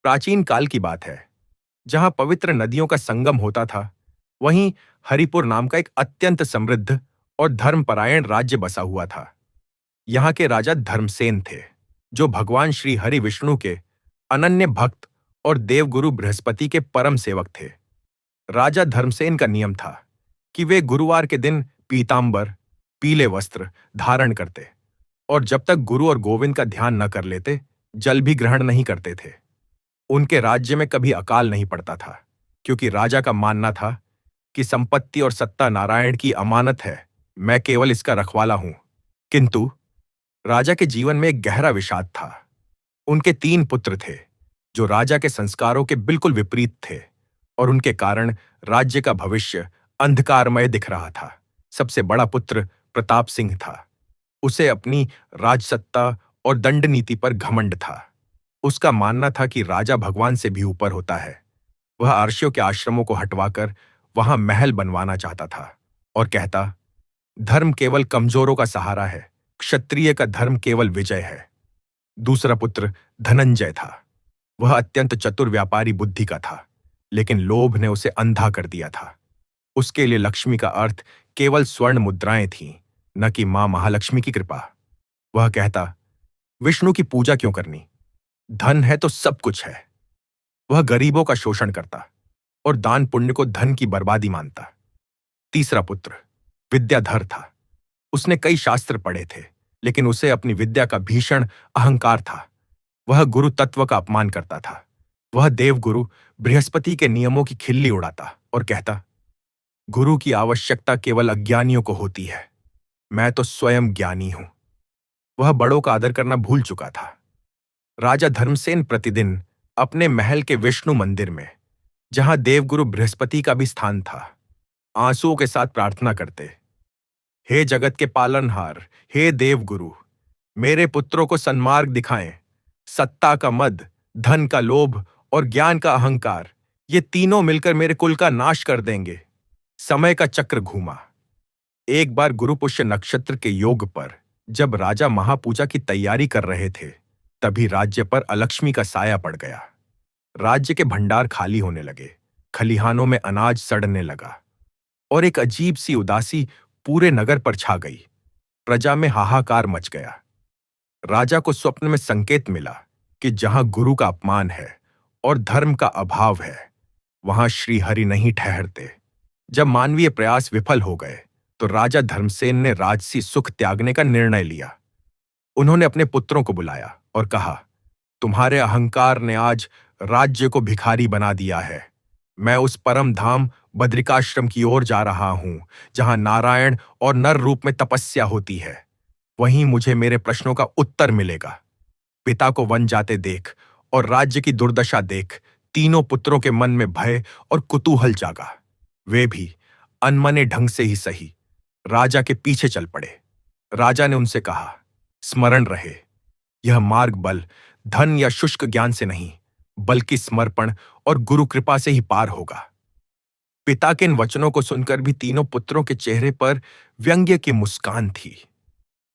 प्राचीन काल की बात है, जहां पवित्र नदियों का संगम होता था, वहीं हरिपुर नाम का एक अत्यंत समृद्ध और धर्मपरायण राज्य बसा हुआ था। यहाँ के राजा धर्मसेन थे, जो भगवान श्री हरि विष्णु के अनन्य भक्त और देवगुरु बृहस्पति के परम सेवक थे। राजा धर्मसेन का नियम था कि वे गुरुवार के दिन पीतांबर, पीले वस्त्र धारण करते और जब तक गुरु और गोविंद का ध्यान न कर लेते, जल भी ग्रहण नहीं करते थे। उनके राज्य में कभी अकाल नहीं पड़ता था, क्योंकि राजा का मानना था कि संपत्ति और सत्ता नारायण की अमानत है, मैं केवल इसका रखवाला हूं। किंतु राजा के जीवन में एक गहरा विषाद था। उनके 3 पुत्र थे, जो राजा के संस्कारों के बिल्कुल विपरीत थे, और उनके कारण राज्य का भविष्य अंधकारमय दिख रहा था। सबसे बड़ा पुत्र प्रताप सिंह था। उसे अपनी राजसत्ता और दंड नीति पर घमंड था। उसका मानना था कि राजा भगवान से भी ऊपर होता है। वह अर्षियों के आश्रमों को हटवाकर वहां महल बनवाना चाहता था और कहता, धर्म केवल कमजोरों का सहारा है, क्षत्रिय का धर्म केवल विजय है। दूसरा पुत्र धनंजय था। वह अत्यंत चतुर व्यापारी बुद्धि का था, लेकिन लोभ ने उसे अंधा कर दिया था। उसके लिए लक्ष्मी का अर्थ केवल स्वर्ण मुद्राएं थीं, न कि मां महालक्ष्मी की कृपा। वह कहता, विष्णु की पूजा क्यों करनी, धन है तो सब कुछ है। वह गरीबों का शोषण करता और दान पुण्य को धन की बर्बादी मानता। तीसरा पुत्र विद्याधर था। उसने कई शास्त्र पढ़े थे, लेकिन उसे अपनी विद्या का भीषण अहंकार था। वह गुरु तत्व का अपमान करता था। वह देवगुरु बृहस्पति के नियमों की खिल्ली उड़ाता और कहता, गुरु की आवश्यकता केवल अज्ञानियों को होती है, मैं तो स्वयं ज्ञानी हूं। वह बड़ों का आदर करना भूल चुका था। राजा धर्मसेन प्रतिदिन अपने महल के विष्णु मंदिर में, जहां देवगुरु बृहस्पति का भी स्थान था, आंसुओं के साथ प्रार्थना करते, हे जगत के पालनहार, हे देवगुरु, मेरे पुत्रों को सन्मार्ग दिखाएं। सत्ता का मद, धन का लोभ और ज्ञान का अहंकार, ये तीनों मिलकर मेरे कुल का नाश कर देंगे। समय का चक्र घूमा। एक बार गुरुपुष्य नक्षत्र के योग पर जब राजा महापूजा की तैयारी कर रहे थे, तभी राज्य पर अलक्ष्मी का साया पड़ गया। राज्य के भंडार खाली होने लगे, खलिहानों में अनाज सड़ने लगा और एक अजीब सी उदासी पूरे नगर पर छा गई। प्रजा में हाहाकार मच गया। राजा को स्वप्न में संकेत मिला कि जहां गुरु का अपमान है और धर्म का अभाव है, वहां श्री हरि नहीं ठहरते। जब मानवीय प्रयास विफल हो गए, तो राजा धर्मसेन ने राजसी सुख त्यागने का निर्णय लिया। उन्होंने अपने पुत्रों को बुलाया और कहा, तुम्हारे अहंकार ने आज राज्य को भिखारी बना दिया है। मैं उस परम धाम बद्रिकाश्रम की ओर जा रहा हूं, जहां नारायण और नर रूप में तपस्या होती है। वहीं मुझे मेरे प्रश्नों का उत्तर मिलेगा। पिता को वन जाते देख और राज्य की दुर्दशा देख तीनों पुत्रों के मन में भय और कुतूहल जागा। वे भी अनमने ढंग से ही सही राजा के पीछे चल पड़े। राजा ने उनसे कहा, स्मरण रहे, यह मार्ग बल, धन या शुष्क ज्ञान से नहीं, बल्कि समर्पण और गुरु कृपा से ही पार होगा। पिता के इन वचनों को सुनकर भी तीनों पुत्रों के चेहरे पर व्यंग्य की मुस्कान थी।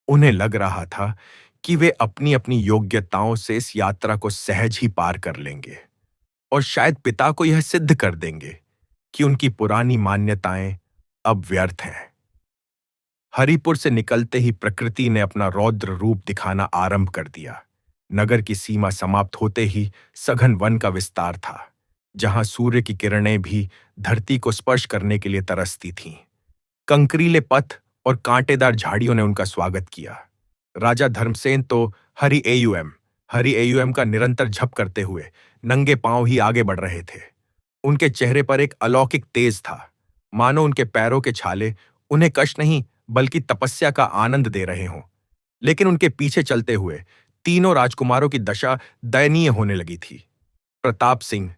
उन्हें लग रहा था कि वे अपनी अपनी योग्यताओं से इस यात्रा को सहज ही पार कर लेंगे और शायद पिता को यह सिद्ध कर देंगे कि उनकी पुरानी मान्यताएं अब व्यर्थ हैं। हरिपुर से निकलते ही प्रकृति ने अपना रौद्र रूप दिखाना आरंभ कर दिया। नगर की सीमा समाप्त होते ही सघन वन का विस्तार था, जहां सूर्य की किरणें भी धरती को स्पर्श करने के लिए तरसती थीं। कंकरीले पथ और कांटेदार झाड़ियों ने उनका स्वागत किया। राजा धर्मसेन तो हरि एयुएम का निरंतर झप करते हुए नंगे पांव ही आगे बढ़ रहे थे। उनके चेहरे पर एक अलौकिक तेज था, मानो उनके पैरों के छाले उन्हें कष्ट नहीं बल्कि तपस्या का आनंद दे रहे हों। लेकिन उनके पीछे चलते हुए तीनों राजकुमारों की दशा दयनीय होने लगी थी। प्रताप सिंह,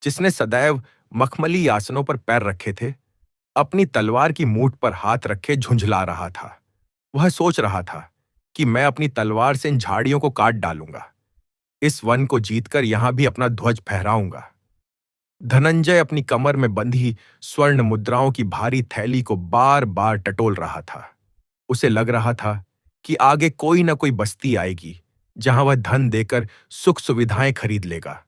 जिसने सदैव मखमली आसनों पर पैर रखे थे, अपनी तलवार की मूठ पर हाथ रखे झुंझला रहा था। वह सोच रहा था कि मैं अपनी तलवार से इन झाड़ियों को काट डालूंगा, इस वन को जीतकर यहां भी अपना ध्वज फहराऊंगा। धनंजय अपनी कमर में बंधी स्वर्ण मुद्राओं की भारी थैली को बार बार टटोल रहा था। उसे लग रहा था कि आगे कोई न कोई बस्ती आएगी, जहां वह धन देकर सुख सुविधाएं खरीद लेगा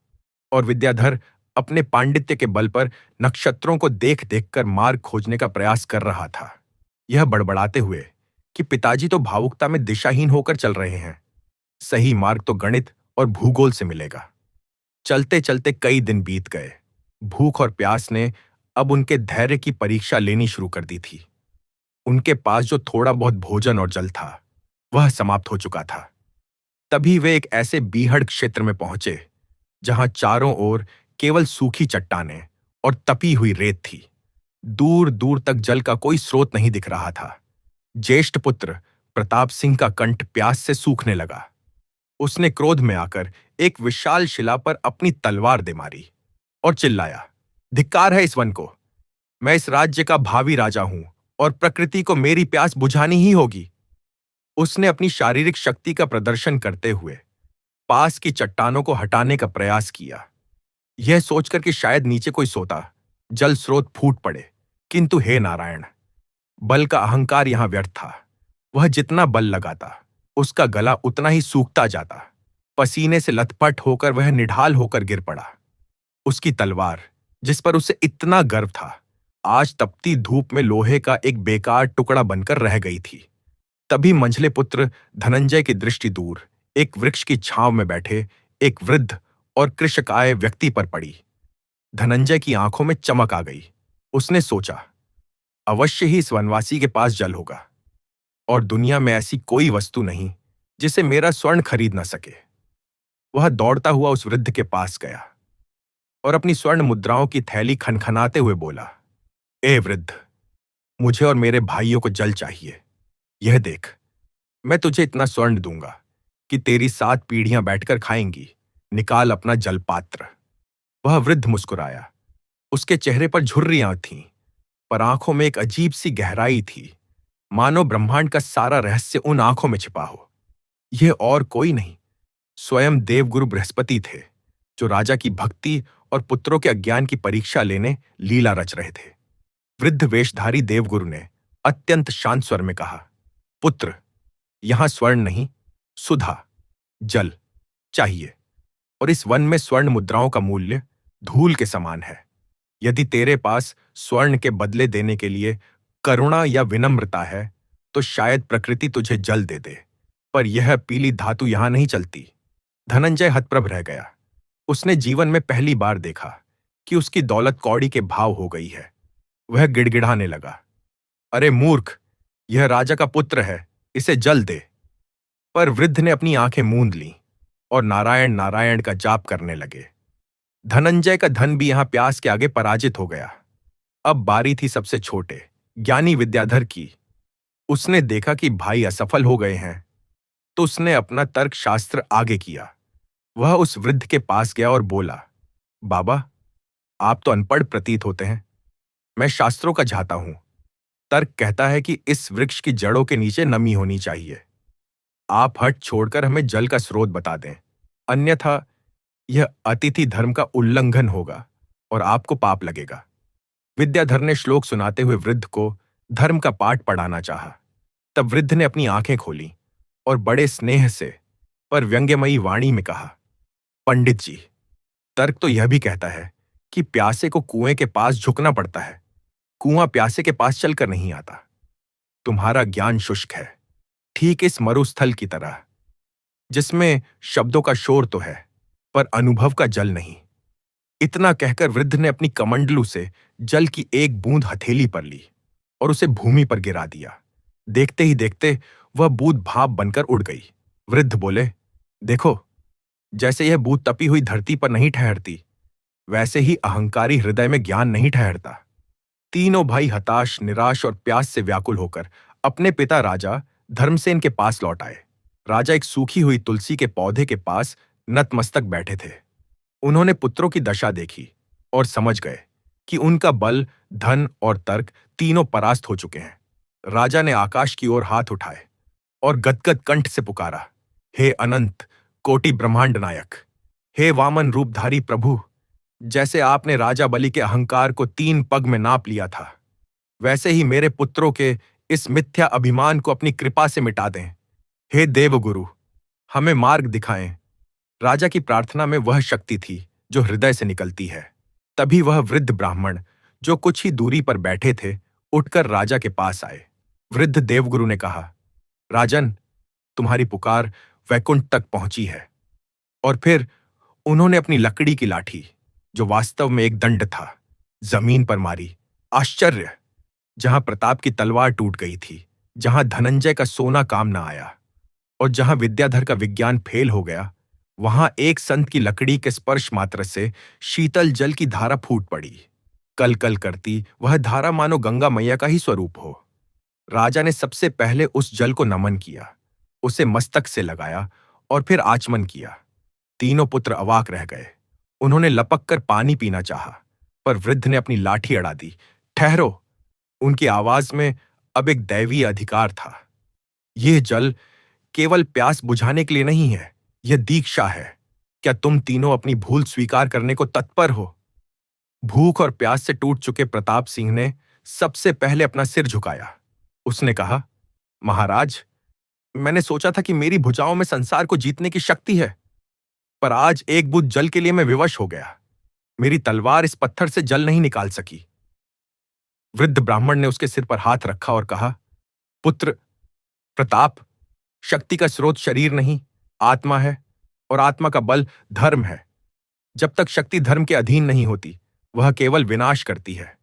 और विद्याधर अपने पांडित्य के बल पर नक्षत्रों को देख देखकर मार्ग खोजने का प्रयास कर रहा था, यह बड़बड़ाते हुए कि पिताजी तो भावुकता में दिशाहीन होकर चल रहे हैं, सही मार्ग तो गणित और भूगोल से मिलेगा। चलते चलते कई दिन बीत गए। भूख और प्यास ने अब उनके धैर्य की परीक्षा लेनी शुरू कर दी थी। उनके पास जो थोड़ा बहुत भोजन और जल था वह समाप्त हो चुका था। तभी वे एक ऐसे बीहड़ क्षेत्र में पहुंचे जहां चारों ओर केवल सूखी चट्टानें और तपी हुई रेत थी। दूर दूर तक जल का कोई स्रोत नहीं दिख रहा था। ज्येष्ठ पुत्र प्रताप सिंह का कंठ प्यास से सूखने लगा। उसने क्रोध में आकर एक विशाल शिला पर अपनी तलवार दे मारी और चिल्लाया, धिक्कार है इस वन को! मैं इस राज्य का भावी राजा हूं और प्रकृति को मेरी प्यास बुझानी ही होगी। उसने अपनी शारीरिक शक्ति का प्रदर्शन करते हुए पास की चट्टानों को हटाने का प्रयास किया, यह सोचकर कि शायद नीचे कोई सोता जल स्रोत फूट पड़े, किंतु हे नारायण, बल का अहंकार यहां व्यर्थ था। वह जितना बल लगाता उसका गला उतना ही सूखता जाता। पसीने से लथपथ होकर वह निढाल होकर गिर पड़ा। उसकी तलवार, जिस पर उसे इतना गर्व था, आज तपती धूप में लोहे का एक बेकार टुकड़ा बनकर रह गई थी। तभी मंझले पुत्र धनंजय की दृष्टि दूर एक वृक्ष की छांव में बैठे एक वृद्ध और कृशकाय व्यक्ति पर पड़ी। धनंजय की आंखों में चमक आ गई। उसने सोचा, अवश्य ही इस वनवासी के पास जल होगा और दुनिया में ऐसी कोई वस्तु नहीं जिसे मेरा स्वर्ण खरीद न सके। वह दौड़ता हुआ उस वृद्ध के पास गया और अपनी स्वर्ण मुद्राओं की थैली खनखनाते हुए बोला, ए वृद्ध, मुझे और मेरे भाइयों को जल चाहिए। यह देख, मैं तुझे इतना स्वर्ण दूंगा कि तेरी 7 पीढ़ियां बैठकर खाएंगी। निकाल अपना जलपात्र। वह वृद्ध मुस्कुराया। उसके चेहरे पर झुर्रियां थीं, पर आंखों में एक अजीब सी गहराई थी, मानो ब्रह्मांड का सारा रहस्य उन आंखों में छिपा हो। यह और कोई नहीं, स्वयं देवगुरु बृहस्पति थे, जो राजा की भक्ति और पुत्रों के अज्ञान की परीक्षा लेने लीला रच रहे थे। वृद्ध वेशधारी देवगुरु ने अत्यंत शांत स्वर में कहा, पुत्र, यहां स्वर्ण नहीं, सुधा, जल चाहिए, और इस वन में स्वर्ण मुद्राओं का मूल्य धूल के समान है। यदि तेरे पास स्वर्ण के बदले देने के लिए करुणा या विनम्रता है तो शायद प्रकृति तुझे जल दे दे, पर यह पीली धातु यहां नहीं चलती। धनंजय हतप्रभ रह गया। उसने जीवन में पहली बार देखा कि उसकी दौलत कौड़ी के भाव हो गई है। वह गिड़गिड़ाने लगा, अरे मूर्ख, यह राजा का पुत्र है, इसे जल दे। पर वृद्ध ने अपनी आंखें मूंद लीं और नारायण नारायण का जाप करने लगे। धनंजय का धन भी यहां प्यास के आगे पराजित हो गया। अब बारी थी सबसे छोटे ज्ञानी विद्याधर की। उसने देखा कि भाई असफल हो गए हैं, तो उसने अपना तर्क शास्त्र आगे किया। वह उस वृद्ध के पास गया और बोला, बाबा, आप तो अनपढ़ प्रतीत होते हैं। मैं शास्त्रों का झाता हूं। तर्क कहता है कि इस वृक्ष की जड़ों के नीचे नमी होनी चाहिए। आप हठ छोड़कर हमें जल का स्रोत बता दें, अन्यथा यह अतिथि धर्म का उल्लंघन होगा और आपको पाप लगेगा। विद्याधर ने श्लोक सुनाते हुए वृद्ध को धर्म का पाठ पढ़ाना चाहा। तब वृद्ध ने अपनी आंखें खोली और बड़े स्नेह से पर व्यंग्यमयी वाणी में कहा, पंडित जी, तर्क तो यह भी कहता है कि प्यासे को कुएं के पास झुकना पड़ता है, कुआं प्यासे के पास चलकर नहीं आता। तुम्हारा ज्ञान शुष्क है, ठीक इस मरुस्थल की तरह, जिसमें शब्दों का शोर तो है पर अनुभव का जल नहीं। इतना कहकर वृद्ध ने अपनी कमंडलू से जल की एक बूंद हथेली पर ली और उसे भूमि पर गिरा दिया। देखते ही देखते वह बूंद भाप बनकर उड़ गई। वृद्ध बोले, देखो, जैसे यह बूंद तपी हुई धरती पर नहीं ठहरती, वैसे ही अहंकारी हृदय में ज्ञान नहीं ठहरता। तीनों भाई हताश, निराश और प्यास से व्याकुल होकर अपने पिता राजा धर्मसेन के पास लौट आए। राजा एक सूखी हुई तुलसी के पौधे के पास नतमस्तक बैठे थे। उन्होंने पुत्रों की दशा देखी और समझ गए कि उनका बल, धन और तर्क तीनों परास्त हो चुके हैं। राजा ने आकाश की ओर हाथ उठाए और गदगद कंठ से पुकारा, हे अनंत कोटि ब्रह्मांड नायक, हे वामन रूपधारी प्रभु, जैसे आपने राजा बलि के अहंकार को 3 पग में नाप लिया था, वैसे ही मेरे पुत्रों के इस मिथ्या अभिमान को अपनी कृपा से मिटा दें। हे देवगुरु, हमें मार्ग दिखाएं। राजा की प्रार्थना में वह शक्ति थी जो हृदय से निकलती है। तभी वह वृद्ध ब्राह्मण, जो कुछ ही दूरी पर बैठे थे, उठकर राजा के पास आए। वृद्ध देवगुरु ने कहा, राजन, तुम्हारी पुकार वैकुंठ तक पहुंची है। और फिर उन्होंने अपनी लकड़ी की लाठी, जो वास्तव में एक दंड था, जमीन पर मारी। आश्चर्य! जहां प्रताप की तलवार टूट गई थी, जहां धनंजय का सोना काम न आया और जहां विद्याधर का विज्ञान फेल हो गया, वहां एक संत की लकड़ी के स्पर्श मात्र से शीतल जल की धारा फूट पड़ी। कल कल करती वह धारा मानो गंगा मैया का ही स्वरूप हो। राजा ने सबसे पहले उस जल को नमन किया, उसे मस्तक से लगाया और फिर आचमन किया। तीनों पुत्र अवाक रह गए। उन्होंने लपक कर पानी पीना चाहा, पर वृद्ध ने अपनी लाठी अड़ा दी। ठहरो! उनकी आवाज में अब एक दैवीय अधिकार था। यह जल केवल प्यास बुझाने के लिए नहीं है, यह दीक्षा है। क्या तुम तीनों अपनी भूल स्वीकार करने को तत्पर हो? भूख और प्यास से टूट चुके प्रताप सिंह ने सबसे पहले अपना सिर झुकाया। उसने कहा, महाराज, मैंने सोचा था कि मेरी भुजाओं में संसार को जीतने की शक्ति है, पर आज एक बूंद जल के लिए मैं विवश हो गया। मेरी तलवार इस पत्थर से जल नहीं निकाल सकी। वृद्ध ब्राह्मण ने उसके सिर पर हाथ रखा और कहा, पुत्र प्रताप, शक्ति का स्रोत शरीर नहीं, आत्मा है, और आत्मा का बल धर्म है। जब तक शक्ति धर्म के अधीन नहीं होती, वह केवल विनाश करती है।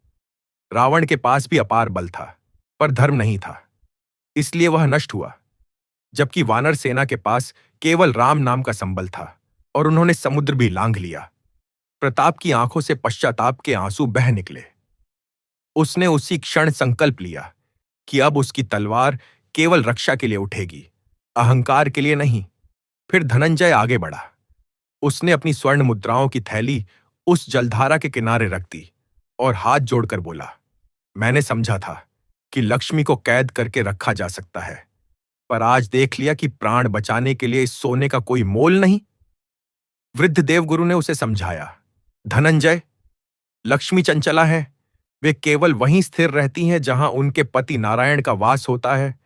रावण के पास भी अपार बल था, पर धर्म नहीं था, इसलिए वह नष्ट हुआ। जबकि वानर सेना के पास केवल राम नाम का संबल था, और उन्होंने समुद्र भी लांघ लिया। प्रताप की आंखों से पश्चाताप के आंसू बह निकले। उसने उसी क्षण संकल्प लिया कि अब उसकी तलवार केवल रक्षा के लिए उठेगी, अहंकार के लिए नहीं। फिर धनंजय आगे बढ़ा। उसने अपनी स्वर्ण मुद्राओं की थैली उस जलधारा के किनारे रख दी और हाथ जोड़कर बोला, मैंने समझा था कि लक्ष्मी को कैद करके रखा जा सकता है, पर आज देख लिया कि प्राण बचाने के लिए इस सोने का कोई मोल नहीं। वृद्ध देवगुरु ने उसे समझाया, धनंजय, लक्ष्मी चंचला है। वे केवल वहीं स्थिर रहती हैं जहां उनके पति नारायण का वास होता है।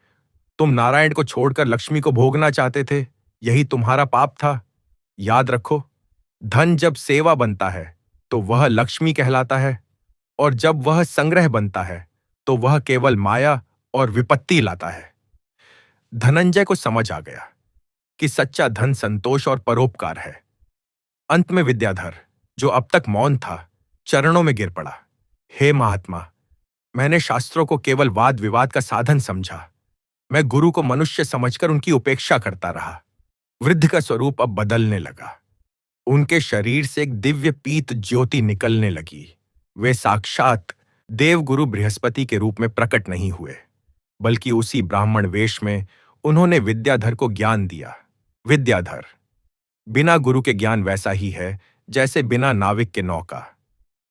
तुम नारायण को छोड़कर लक्ष्मी को भोगना चाहते थे, यही तुम्हारा पाप था। याद रखो, धन जब सेवा बनता है तो वह लक्ष्मी कहलाता है, और जब वह संग्रह बनता है तो वह केवल माया और विपत्ति लाता है। धनंजय को समझ आ गया कि सच्चा धन संतोष और परोपकार है। अंत में विद्याधर, जो अब तक मौन था, चरणों में गिर पड़ा। हे महात्मा, मैंने शास्त्रों को केवल वाद विवाद का साधन समझा। मैं गुरु को मनुष्य समझकर उनकी उपेक्षा करता रहा। वृद्ध का स्वरूप अब बदलने लगा। उनके शरीर से एक दिव्य पीत ज्योति निकलने लगी। वे साक्षात देवगुरु बृहस्पति के रूप में प्रकट नहीं हुए, बल्कि उसी ब्राह्मण वेश में उन्होंने विद्याधर को ज्ञान दिया। विद्याधर, बिना गुरु के ज्ञान वैसा ही है जैसे बिना नाविक के नौका,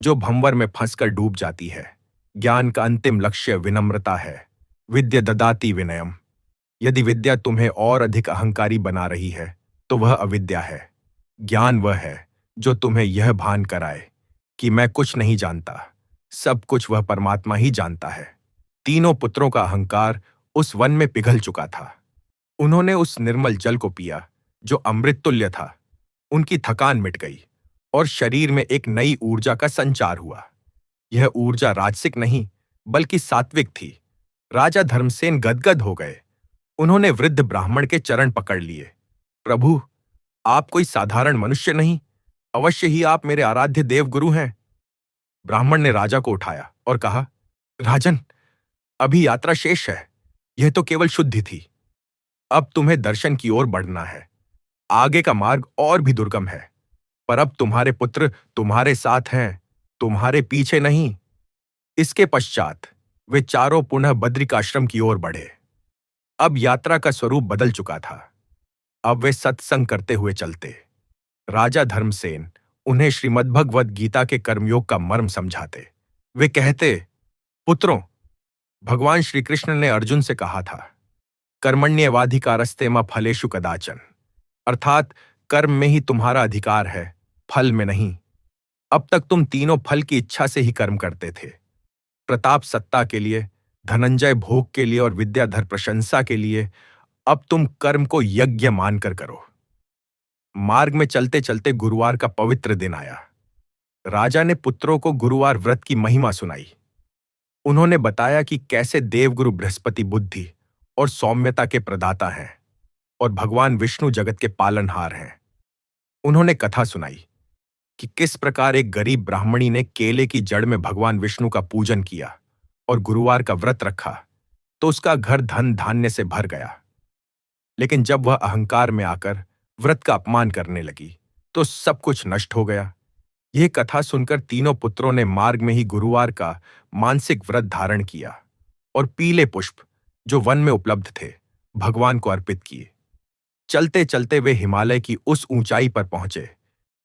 जो भंवर में फंसकर डूब जाती है। ज्ञान का अंतिम लक्ष्य विनम्रता है। विद्या ददाति विनयम। यदि विद्या तुम्हें और अधिक अहंकारी बना रही है, तो वह अविद्या है। ज्ञान वह है जो तुम्हें यह भान कराए कि मैं कुछ नहीं जानता, सब कुछ वह परमात्मा ही जानता है। तीनों पुत्रों का अहंकार उस वन में पिघल चुका था। उन्होंने उस निर्मल जल को पिया जो अमृत तुल्य था। उनकी थकान मिट गई और शरीर में एक नई ऊर्जा का संचार हुआ। यह ऊर्जा राजसिक नहीं, बल्कि सात्विक थी। राजा धर्मसेन गदगद हो गए। उन्होंने वृद्ध ब्राह्मण के चरण पकड़ लिए। प्रभु, आप कोई साधारण मनुष्य नहीं, अवश्य ही आप मेरे आराध्य देवगुरु हैं। ब्राह्मण ने राजा को उठाया और कहा, राजन, अभी यात्रा शेष है। यह तो केवल शुद्धि थी। अब तुम्हें दर्शन की ओर बढ़ना है। आगे का मार्ग और भी दुर्गम है, पर अब तुम्हारे पुत्र तुम्हारे साथ हैं, तुम्हारे पीछे नहीं। इसके पश्चात वे चारों पुनः बद्रिकाश्रम की ओर बढ़े। अब यात्रा का स्वरूप बदल चुका था। अब वे सत्संग करते हुए चलते। राजा धर्मसेन उन्हें श्रीमद्भगवद गीता के कर्मयोग का मर्म समझाते। वे कहते, पुत्रों, भगवान श्री कृष्ण ने अर्जुन से कहा था, कर्मण्येवाधिकारस्ते मा फलेषु कदाचन, अर्थात कर्म में ही तुम्हारा अधिकार है, फल में नहीं। अब तक तुम तीनों फल की इच्छा से ही कर्म करते थे। प्रताप सत्ता के लिए, धनंजय भोग के लिए और विद्याधर प्रशंसा के लिए। अब तुम कर्म को यज्ञ मानकर करो। मार्ग में चलते चलते गुरुवार का पवित्र दिन आया। राजा ने पुत्रों को गुरुवार व्रत की महिमा सुनाई। उन्होंने बताया कि कैसे देवगुरु बृहस्पति बुद्धि और सौम्यता के प्रदाता हैं और भगवान विष्णु जगत के पालनहार हैं। उन्होंने कथा सुनाई कि किस प्रकार एक गरीब ब्राह्मणी ने केले की जड़ में भगवान विष्णु का पूजन किया और गुरुवार का व्रत रखा तो उसका घर धन धान्य से भर गया। लेकिन जब वह अहंकार में आकर व्रत का अपमान करने लगी तो सब कुछ नष्ट हो गया। यह कथा सुनकर तीनों पुत्रों ने मार्ग में ही गुरुवार का मानसिक व्रत धारण किया और पीले पुष्प जो वन में उपलब्ध थे भगवान को अर्पित किए। चलते चलते वे हिमालय की उस ऊंचाई पर पहुंचे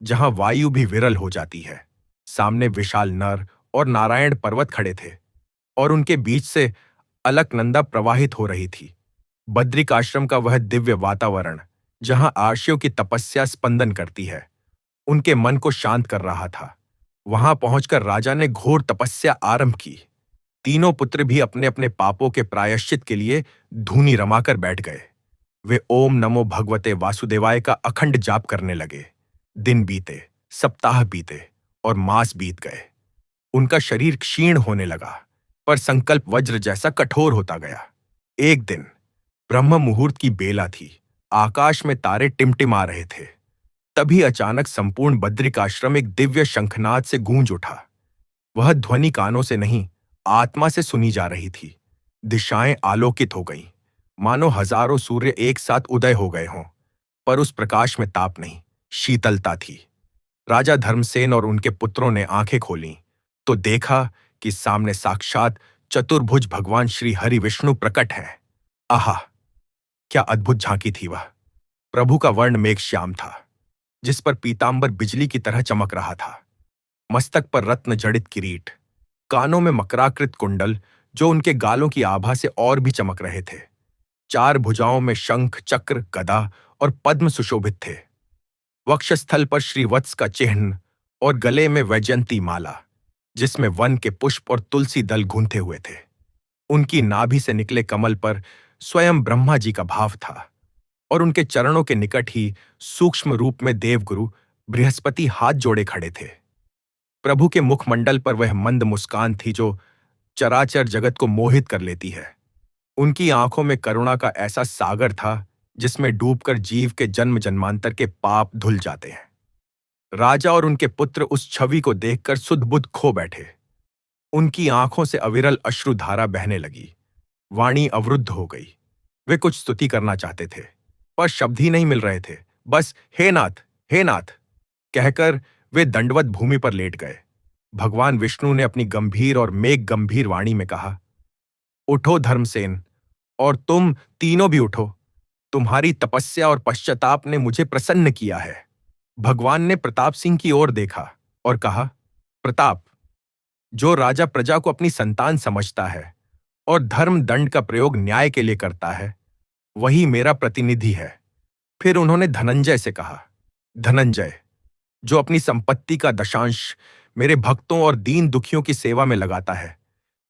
जहां वायु भी विरल हो जाती है। सामने विशाल नर और नारायण पर्वत खड़े थे और उनके बीच से अलकनंदा प्रवाहित हो रही थी। बद्रिकाश्रम का वह दिव्य वातावरण जहां आर्षियों की तपस्या स्पंदन करती है उनके मन को शांत कर रहा था। वहां पहुंचकर राजा ने घोर तपस्या आरंभ की। तीनों पुत्र भी अपने अपने पापों के प्रायश्चित के लिए धूनी रमाकर बैठ गए। वे ओम नमो भगवते वासुदेवाय का अखंड जाप करने लगे। दिन बीते, सप्ताह बीते और मास बीत गए। उनका शरीर क्षीण होने लगा पर संकल्प वज्र जैसा कठोर होता गया। एक दिन ब्रह्म मुहूर्त की बेला थी। आकाश में तारे टिमटिमा रहे थे। तभी अचानक संपूर्ण बद्रिकाश्रम एक दिव्य शंखनाद से गूंज उठा। वह ध्वनि कानों से नहीं आत्मा से सुनी जा रही थी। दिशाएं आलोकित हो गईं, मानो हजारों सूर्य एक साथ उदय हो गए हों, पर उस प्रकाश में ताप नहीं, शीतलता थी। राजा धर्मसेन और उनके पुत्रों ने आंखें खोलीं तो देखा कि सामने साक्षात चतुर्भुज भगवान श्री हरि विष्णु प्रकट हैं। आहा, क्या अद्भुत झांकी थी वह! प्रभु का वर्ण मेघ श्याम था, जिस पर पीतांबर बिजली की तरह चमक रहा था। मस्तक पर रत्न जड़ित किरीट, कानों में मकराकृत कुंडल जो उनके गालों की आभा से और भी चमक रहे थे। चार भुजाओं में शंख, चक्र, गदा और पद्म सुशोभित थे। वक्षस्थल पर श्रीवत्स का चिह्न और गले में वैजयंती माला, जिसमें वन के पुष्प और तुलसी दल गूंथे हुए थे। उनकी नाभि से निकले कमल पर स्वयं ब्रह्मा जी का भाव था और उनके चरणों के निकट ही सूक्ष्म रूप में देवगुरु बृहस्पति हाथ जोड़े खड़े थे। प्रभु के मुखमंडल पर वह मंद मुस्कान थी जो चराचर जगत को मोहित कर लेती है। उनकी आंखों में करुणा का ऐसा सागर था जिसमें डूबकर जीव के जन्म जन्मांतर के पाप धुल जाते हैं। राजा और उनके पुत्र उस छवि को देखकर सुध-बुध खो बैठे। उनकी आंखों से अविरल अश्रुधारा बहने लगी। वाणी अवरुद्ध हो गई। वे कुछ स्तुति करना चाहते थे पर शब्द ही नहीं मिल रहे थे। बस हे नाथ, हे नाथ कहकर वे दंडवत भूमि पर लेट गए। भगवान विष्णु ने अपनी गंभीर और मेघ गंभीर वाणी में कहा, उठो धर्मसेन, और तुम तीनों भी उठो। तुम्हारी तपस्या और पश्चाताप ने मुझे प्रसन्न किया है। भगवान ने प्रताप सिंह की ओर देखा और कहा, प्रताप, जो राजा प्रजा को अपनी संतान समझता है और धर्म दंड का प्रयोग न्याय के लिए करता है, वही मेरा प्रतिनिधि है। फिर उन्होंने धनंजय से कहा, धनंजय, जो अपनी संपत्ति का दशांश मेरे भक्तों और दीन दुखियों की सेवा में लगाता है,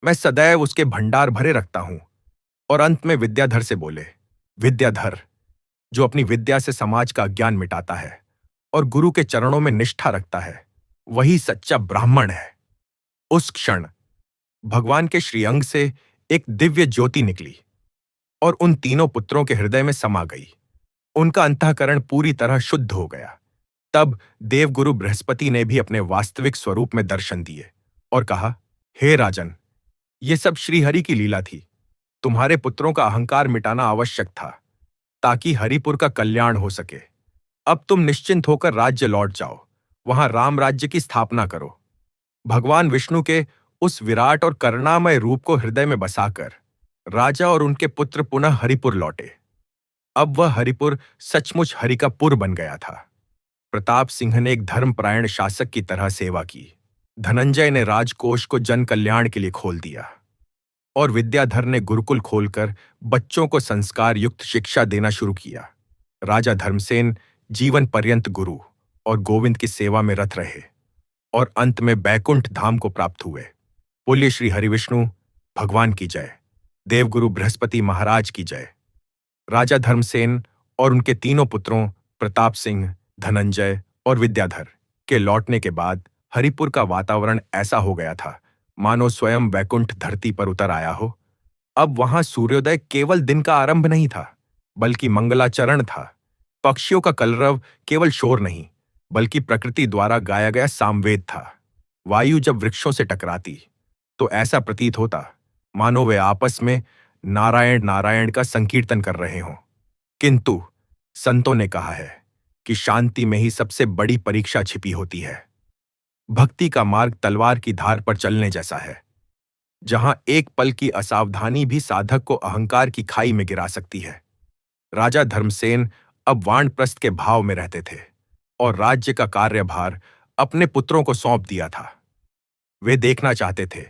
मैं सदैव उसके भंडार भरे रखता हूं। और अंत में विद्याधर से बोले, विद्याधर, जो अपनी विद्या से समाज का अज्ञान मिटाता है और गुरु के चरणों में निष्ठा रखता है, वही सच्चा ब्राह्मण है। उस क्षण भगवान के श्रीअंग से एक दिव्य ज्योति निकली और उन तीनों पुत्रों के हृदय में समा गई। उनका अंतःकरण पूरी तरह शुद्ध हो गया। तब देवगुरु बृहस्पति ने भी अपने वास्तविक स्वरूप में दर्शन दिए और कहा, हे राजन, ये सब श्रीहरि की लीला थी। तुम्हारे पुत्रों का अहंकार मिटाना आवश्यक था ताकि हरिपुर का कल्याण हो सके। अब तुम निश्चिंत होकर राज्य लौट जाओ, वहां राम राज्य की स्थापना करो। भगवान विष्णु के उस विराट और करुणामय रूप को हृदय में बसाकर राजा और उनके पुत्र पुनः हरिपुर लौटे। अब वह हरिपुर सचमुच हरि का पुर बन गया था। प्रताप सिंह ने एक धर्मपरायण शासक की तरह सेवा की। धनंजय ने राजकोष को जन कल्याण के लिए खोल दिया और विद्याधर ने गुरुकुल खोलकर बच्चों को संस्कार युक्त शिक्षा देना शुरू किया। राजा धर्मसेन जीवन पर्यंत गुरु और गोविंद की सेवा में रत रहे और अंत में बैकुंठ धाम को प्राप्त हुए। बोलिए श्री हरिविष्णु भगवान की जय। देवगुरु बृहस्पति महाराज की जय। राजा धर्मसेन और उनके तीनों पुत्रों प्रताप सिंह, धनंजय और विद्याधर के लौटने के बाद हरिपुर का वातावरण ऐसा हो गया था मानो स्वयं वैकुंठ धरती पर उतर आया हो। अब वहां सूर्योदय केवल दिन का आरंभ नहीं था, बल्कि मंगलाचरण था। पक्षियों का कलरव केवल शोर नहीं, बल्कि प्रकृति द्वारा गाया गया सामवेद था। वायु जब वृक्षों से टकराती तो ऐसा प्रतीत होता मानो वे आपस में नारायण नारायण का संकीर्तन कर रहे हों। किंतु संतों ने कहा है कि शांति में ही सबसे बड़ी परीक्षा छिपी होती है। भक्ति का मार्ग तलवार की धार पर चलने जैसा है, जहां एक पल की असावधानी भी साधक को अहंकार की खाई में गिरा सकती है। राजा धर्मसेन अब वानप्रस्थ के भाव में रहते थे और राज्य का कार्यभार अपने पुत्रों को सौंप दिया था। वे देखना चाहते थे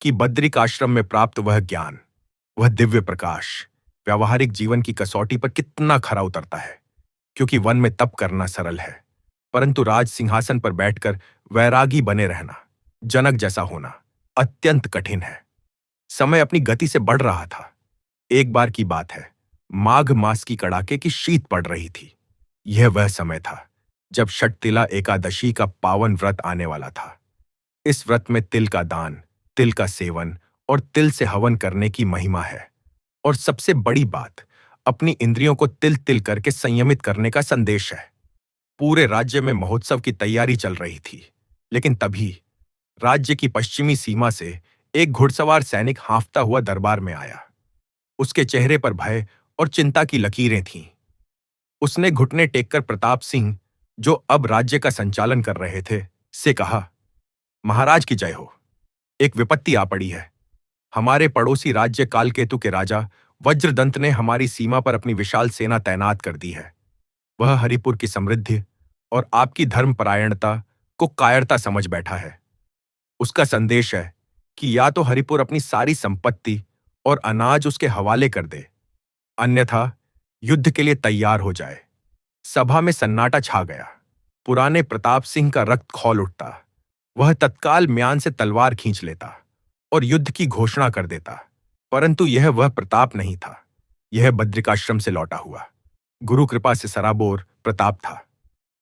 कि बद्रिक आश्रम में प्राप्त वह ज्ञान, वह दिव्य प्रकाश व्यावहारिक जीवन की कसौटी पर कितना खरा उतरता है। क्योंकि वन में तप करना सरल है, परंतु राज सिंहासन पर बैठकर वैरागी बने रहना, जनक जैसा होना अत्यंत कठिन है। समय अपनी गति से बढ़ रहा था। एक बार की बात है, माघ मास की कड़ाके की शीत पड़ रही थी। यह वह समय था जब षटतिला एकादशी का पावन व्रत आने वाला था। इस व्रत में तिल का दान, तिल का सेवन और तिल से हवन करने की महिमा है। और सबसे बड़ी बात, अपनी इंद्रियों को तिल तिल करके संयमित करने का संदेश है। पूरे राज्य में महोत्सव की तैयारी चल रही थी, लेकिन तभी राज्य की पश्चिमी सीमा से एक घुड़सवार सैनिक हाँफता हुआ दरबार में आया। उसके चेहरे पर भय और चिंता की लकीरें थीं। उसने घुटने टेककर प्रताप सिंह, जो अब राज्य का संचालन कर रहे थे, से कहा, महाराज की जय हो। एक विपत्ति आ पड़ी है। हमारे पड़ोसी राज्य कालकेतु के राजा वज्रदंत ने हमारी सीमा पर अपनी विशाल सेना तैनात कर दी है। वह हरिपुर की समृद्धि और आपकी धर्मपरायणता को कायरता समझ बैठा है। उसका संदेश है कि या तो हरिपुर अपनी सारी संपत्ति और अनाज उसके हवाले कर दे, अन्यथा युद्ध के लिए तैयार हो जाए। सभा में सन्नाटा छा गया। पुराने प्रताप सिंह का रक्त खौल उठता। वह तत्काल म्यान से तलवार खींच लेता और युद्ध की घोषणा कर देता, परंतु यह वह प्रताप नहीं था। यह बद्रिकाश्रम से लौटा हुआ, गुरु कृपा से सराबोर प्रताप था।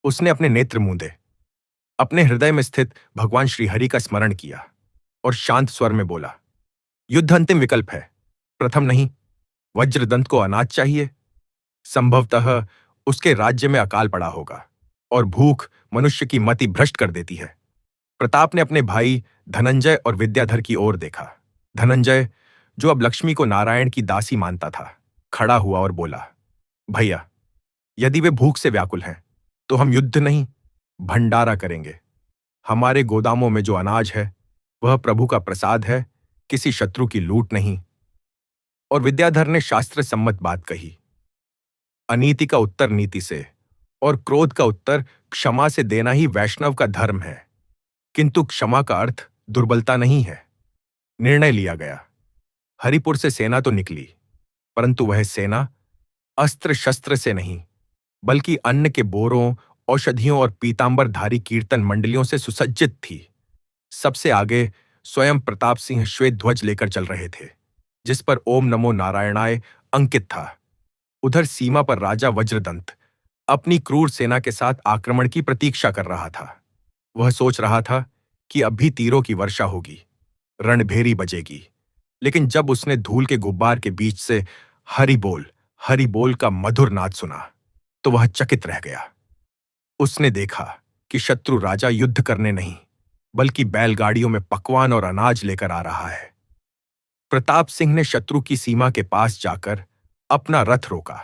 उसने अपने नेत्र मूंदे, अपने हृदय में स्थित भगवान श्रीहरि का स्मरण किया और शांत स्वर में बोला, युद्ध अंतिम विकल्प है। प्रथम नहीं, वज्रदंत को अनाज चाहिए। संभवतः उसके राज्य में अकाल पड़ा होगा और भूख मनुष्य की मति भ्रष्ट कर देती है। प्रताप ने अपने भाई धनंजय और विद्याधर की ओर देखा। धनंजय, जो अब लक्ष्मी को नारायण की दासी मानता था, खड़ा हुआ और बोला, भैया, यदि वे भूख से व्याकुल हैं तो हम युद्ध नहीं, भंडारा करेंगे। हमारे गोदामों में जो अनाज है वह प्रभु का प्रसाद है, किसी शत्रु की लूट नहीं। और विद्याधर ने शास्त्र सम्मत बात कही। अनीति का उत्तर नीति से और क्रोध का उत्तर क्षमा से देना ही वैष्णव का धर्म है। किंतु क्षमा का अर्थ दुर्बलता नहीं है। निर्णय लिया गया। हरिपुर से सेना तो निकली, परंतु वह सेना अस्त्र शस्त्र से नहीं, बल्कि अन्न के बोरों, औषधियों और पीतांबरधारी कीर्तन मंडलियों से सुसज्जित थी। सबसे आगे स्वयं प्रताप सिंह श्वेत ध्वज लेकर चल रहे थे, जिस पर ओम नमो नारायणाय अंकित था। उधर सीमा पर राजा वज्रदंत अपनी क्रूर सेना के साथ आक्रमण की प्रतीक्षा कर रहा था। वह सोच रहा था कि अब भी तीरों की वर्षा होगी, रणभेरी बजेगी। लेकिन जब उसने धूल के गुब्बार के बीच से हरि बोल का मधुर नाद सुना, तो वह चकित रह गया। उसने देखा कि शत्रु राजा युद्ध करने नहीं, बल्कि बैलगाड़ियों में पकवान और अनाज लेकर आ रहा है। प्रताप सिंह ने शत्रु की सीमा के पास जाकर अपना रथ रोका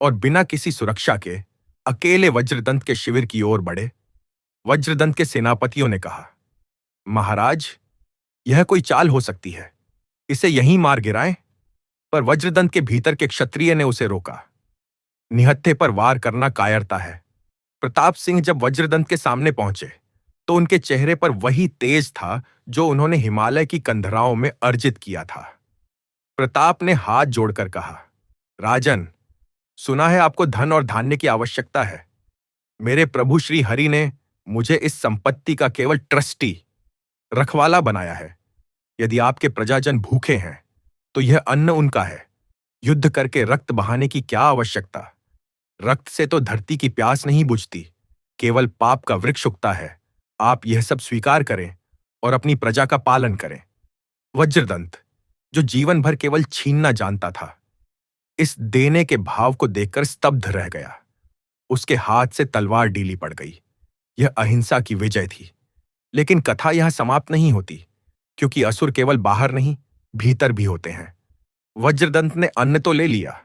और बिना किसी सुरक्षा के अकेले वज्रदंत के शिविर की ओर बढ़े। वज्रदंत के सेनापतियों ने कहा, महाराज, यह कोई चाल हो सकती है, इसे यहीं मार गिराएं। पर वज्रदंत के भीतर के क्षत्रिय ने उसे रोका। निहत्थे पर वार करना कायरता है। प्रताप सिंह जब वज्रदंत के सामने पहुंचे तो उनके चेहरे पर वही तेज था जो उन्होंने हिमालय की कंधराओं में अर्जित किया था। प्रताप ने हाथ जोड़कर कहा, राजन, सुना है आपको धन और धान्य की आवश्यकता है। मेरे प्रभु श्री हरि ने मुझे इस संपत्ति का केवल ट्रस्टी, रखवाला बनाया है। यदि आपके प्रजाजन भूखे हैं तो यह अन्न उनका है। युद्ध करके रक्त बहाने की क्या आवश्यकता? रक्त से तो धरती की प्यास नहीं बुझती। केवल पाप का वृक्ष उगता है। आप यह सब स्वीकार करें और अपनी प्रजा का पालन करें। वज्रदंत, जो जीवन भर केवल छीनना जानता था, इस देने के भाव को देखकर स्तब्ध रह गया। उसके हाथ से तलवार ढीली पड़ गई। यह अहिंसा की विजय थी। लेकिन कथा यहां समाप्त नहीं होती, क्योंकि असुर केवल बाहर नहीं, भीतर भी होते हैं। वज्रदंत ने अन्न तो ले लिया,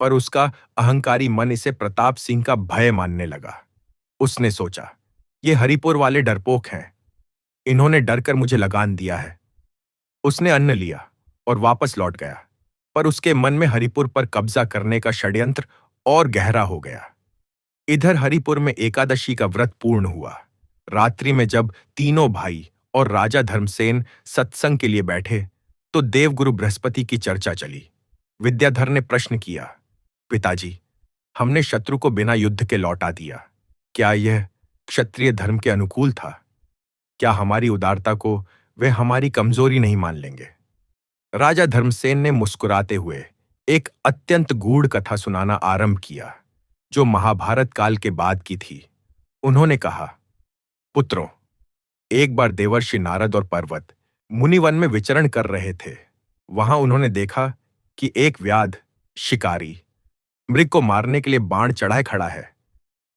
पर उसका अहंकारी मन इसे प्रताप सिंह का भय मानने लगा। उसने सोचा, ये हरिपुर वाले डरपोक हैं, इन्होंने डरकर मुझे लगान दिया है। उसने अन्न लिया और वापस लौट गया, पर उसके मन में हरिपुर पर कब्जा करने का षड्यंत्र और गहरा हो गया। इधर हरिपुर में एकादशी का व्रत पूर्ण हुआ। रात्रि में जब तीनों भाई और राजा धर्मसेन सत्संग के लिए बैठे, तो देवगुरु बृहस्पति की चर्चा चली। विद्याधर ने प्रश्न किया, पिताजी, हमने शत्रु को बिना युद्ध के लौटा दिया, क्या यह क्षत्रिय धर्म के अनुकूल था? क्या हमारी उदारता को वे हमारी कमजोरी नहीं मान लेंगे? राजा धर्मसेन ने मुस्कुराते हुए एक अत्यंत गूढ़ कथा सुनाना आरंभ किया, जो महाभारत काल के बाद की थी। उन्होंने कहा, पुत्रों, एक बार देवर्षि नारद और पर्वत मुनिवन में विचरण कर रहे थे। वहां उन्होंने देखा कि एक व्याध शिकारी मृग को मारने के लिए बाण चढ़ाए खड़ा है,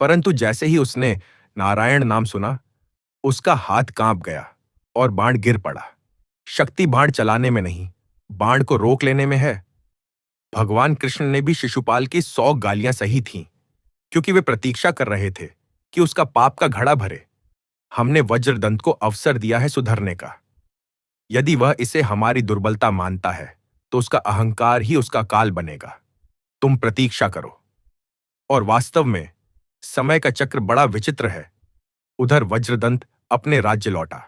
परंतु जैसे ही उसने नारायण नाम सुना, उसका हाथ कांप गया और बाण गिर पड़ा। शक्ति बाण चलाने में नहीं, बाण को रोक लेने में है। भगवान कृष्ण ने भी शिशुपाल की 100 गालियां सही थीं, क्योंकि वे प्रतीक्षा कर रहे थे कि उसका पाप का घड़ा भरे। हमने वज्रदंत को अवसर दिया है सुधरने का। यदि वह इसे हमारी दुर्बलता मानता है, तो उसका अहंकार ही उसका काल बनेगा। तुम प्रतीक्षा करो। और वास्तव में समय का चक्र बड़ा विचित्र है। उधर वज्रदंत अपने राज्य लौटा।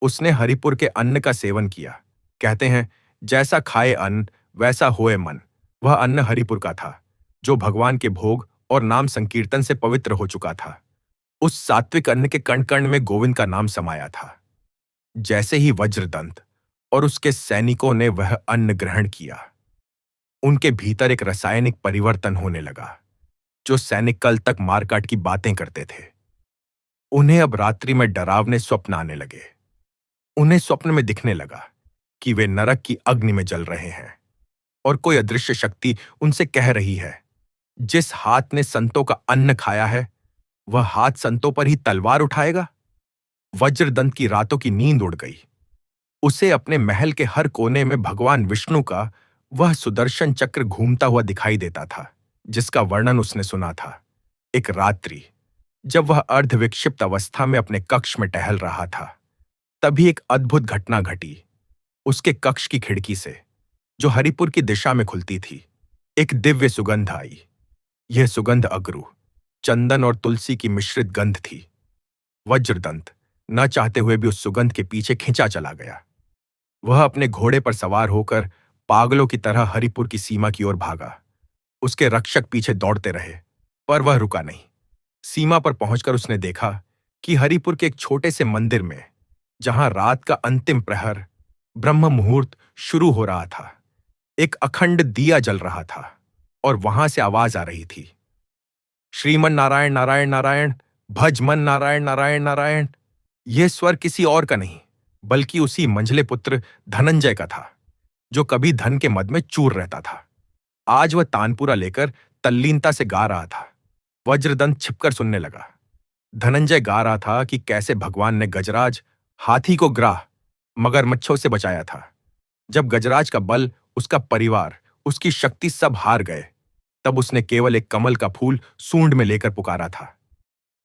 उसने हरिपुर के अन्न का सेवन किया। कहते हैं, जैसा खाए अन्न वैसा होए मन। वह अन्न हरिपुर का था, जो भगवान के भोग और नाम संकीर्तन से पवित्र हो चुका था। उस सात्विक अन्न के कण कण में गोविंद का नाम समाया था। जैसे ही वज्रदंत और उसके सैनिकों ने वह अन्न ग्रहण किया, उनके भीतर एक रासायनिक परिवर्तन होने लगा। जो सैनिक कल तक मारकाट की बातें करते थे, उन्हें अब रात्रि में डरावने स्वप्न आने लगे। उन्हें स्वप्न में दिखने लगा कि वे नरक की अग्नि में जल रहे हैं और कोई अदृश्य शक्ति उनसे कह रही है, जिस हाथ ने संतों का अन्न खाया है, वह हाथ संतों पर ही तलवार उठाएगा। वज्रदंत की रातों की नींद उड़ गई। उसे अपने महल के हर कोने में भगवान विष्णु का वह सुदर्शन चक्र घूमता हुआ दिखाई देता था, जिसका वर्णन उसने सुना था। एक रात्रि, जब वह अर्धविक्षिप्त अवस्था में अपने कक्ष में टहल रहा था, तभी एक अद्भुत घटना घटी। उसके कक्ष की खिड़की से, जो हरिपुर की दिशा में खुलती थी, एक दिव्य सुगंध आई। यह सुगंध अगरू, चंदन और तुलसी की मिश्रित गंध थी। वज्रदंत न चाहते हुए भी उस सुगंध के पीछे खिंचा चला गया। वह अपने घोड़े पर सवार होकर पागलों की तरह हरिपुर की सीमा की ओर भागा। उसके रक्षक पीछे दौड़ते रहे, पर वह रुका नहीं। सीमा पर पहुंचकर उसने देखा कि हरिपुर के एक छोटे से मंदिर में, जहां रात का अंतिम प्रहर, ब्रह्म मुहूर्त शुरू हो रहा था, एक अखंड दिया जल रहा था और वहां से आवाज आ रही थी, श्रीमन नारायण नारायण नारायण, भज मन नारायण नारायण नारायण। यह स्वर किसी और का नहीं, बल्कि उसी मंझले पुत्र धनंजय का था, जो कभी धन के मद में चूर रहता था। आज वह तानपुरा लेकर तल्लीनता से गा रहा था। वज्रदंत छिपकर सुनने लगा। धनंजय गा रहा था कि कैसे भगवान ने गजराज, हाथी को ग्राह, मगरमच्छों से बचाया था। जब गजराज का बल, उसका परिवार, उसकी शक्ति सब हार गए, तब उसने केवल एक कमल का फूल सूंड में लेकर पुकारा था।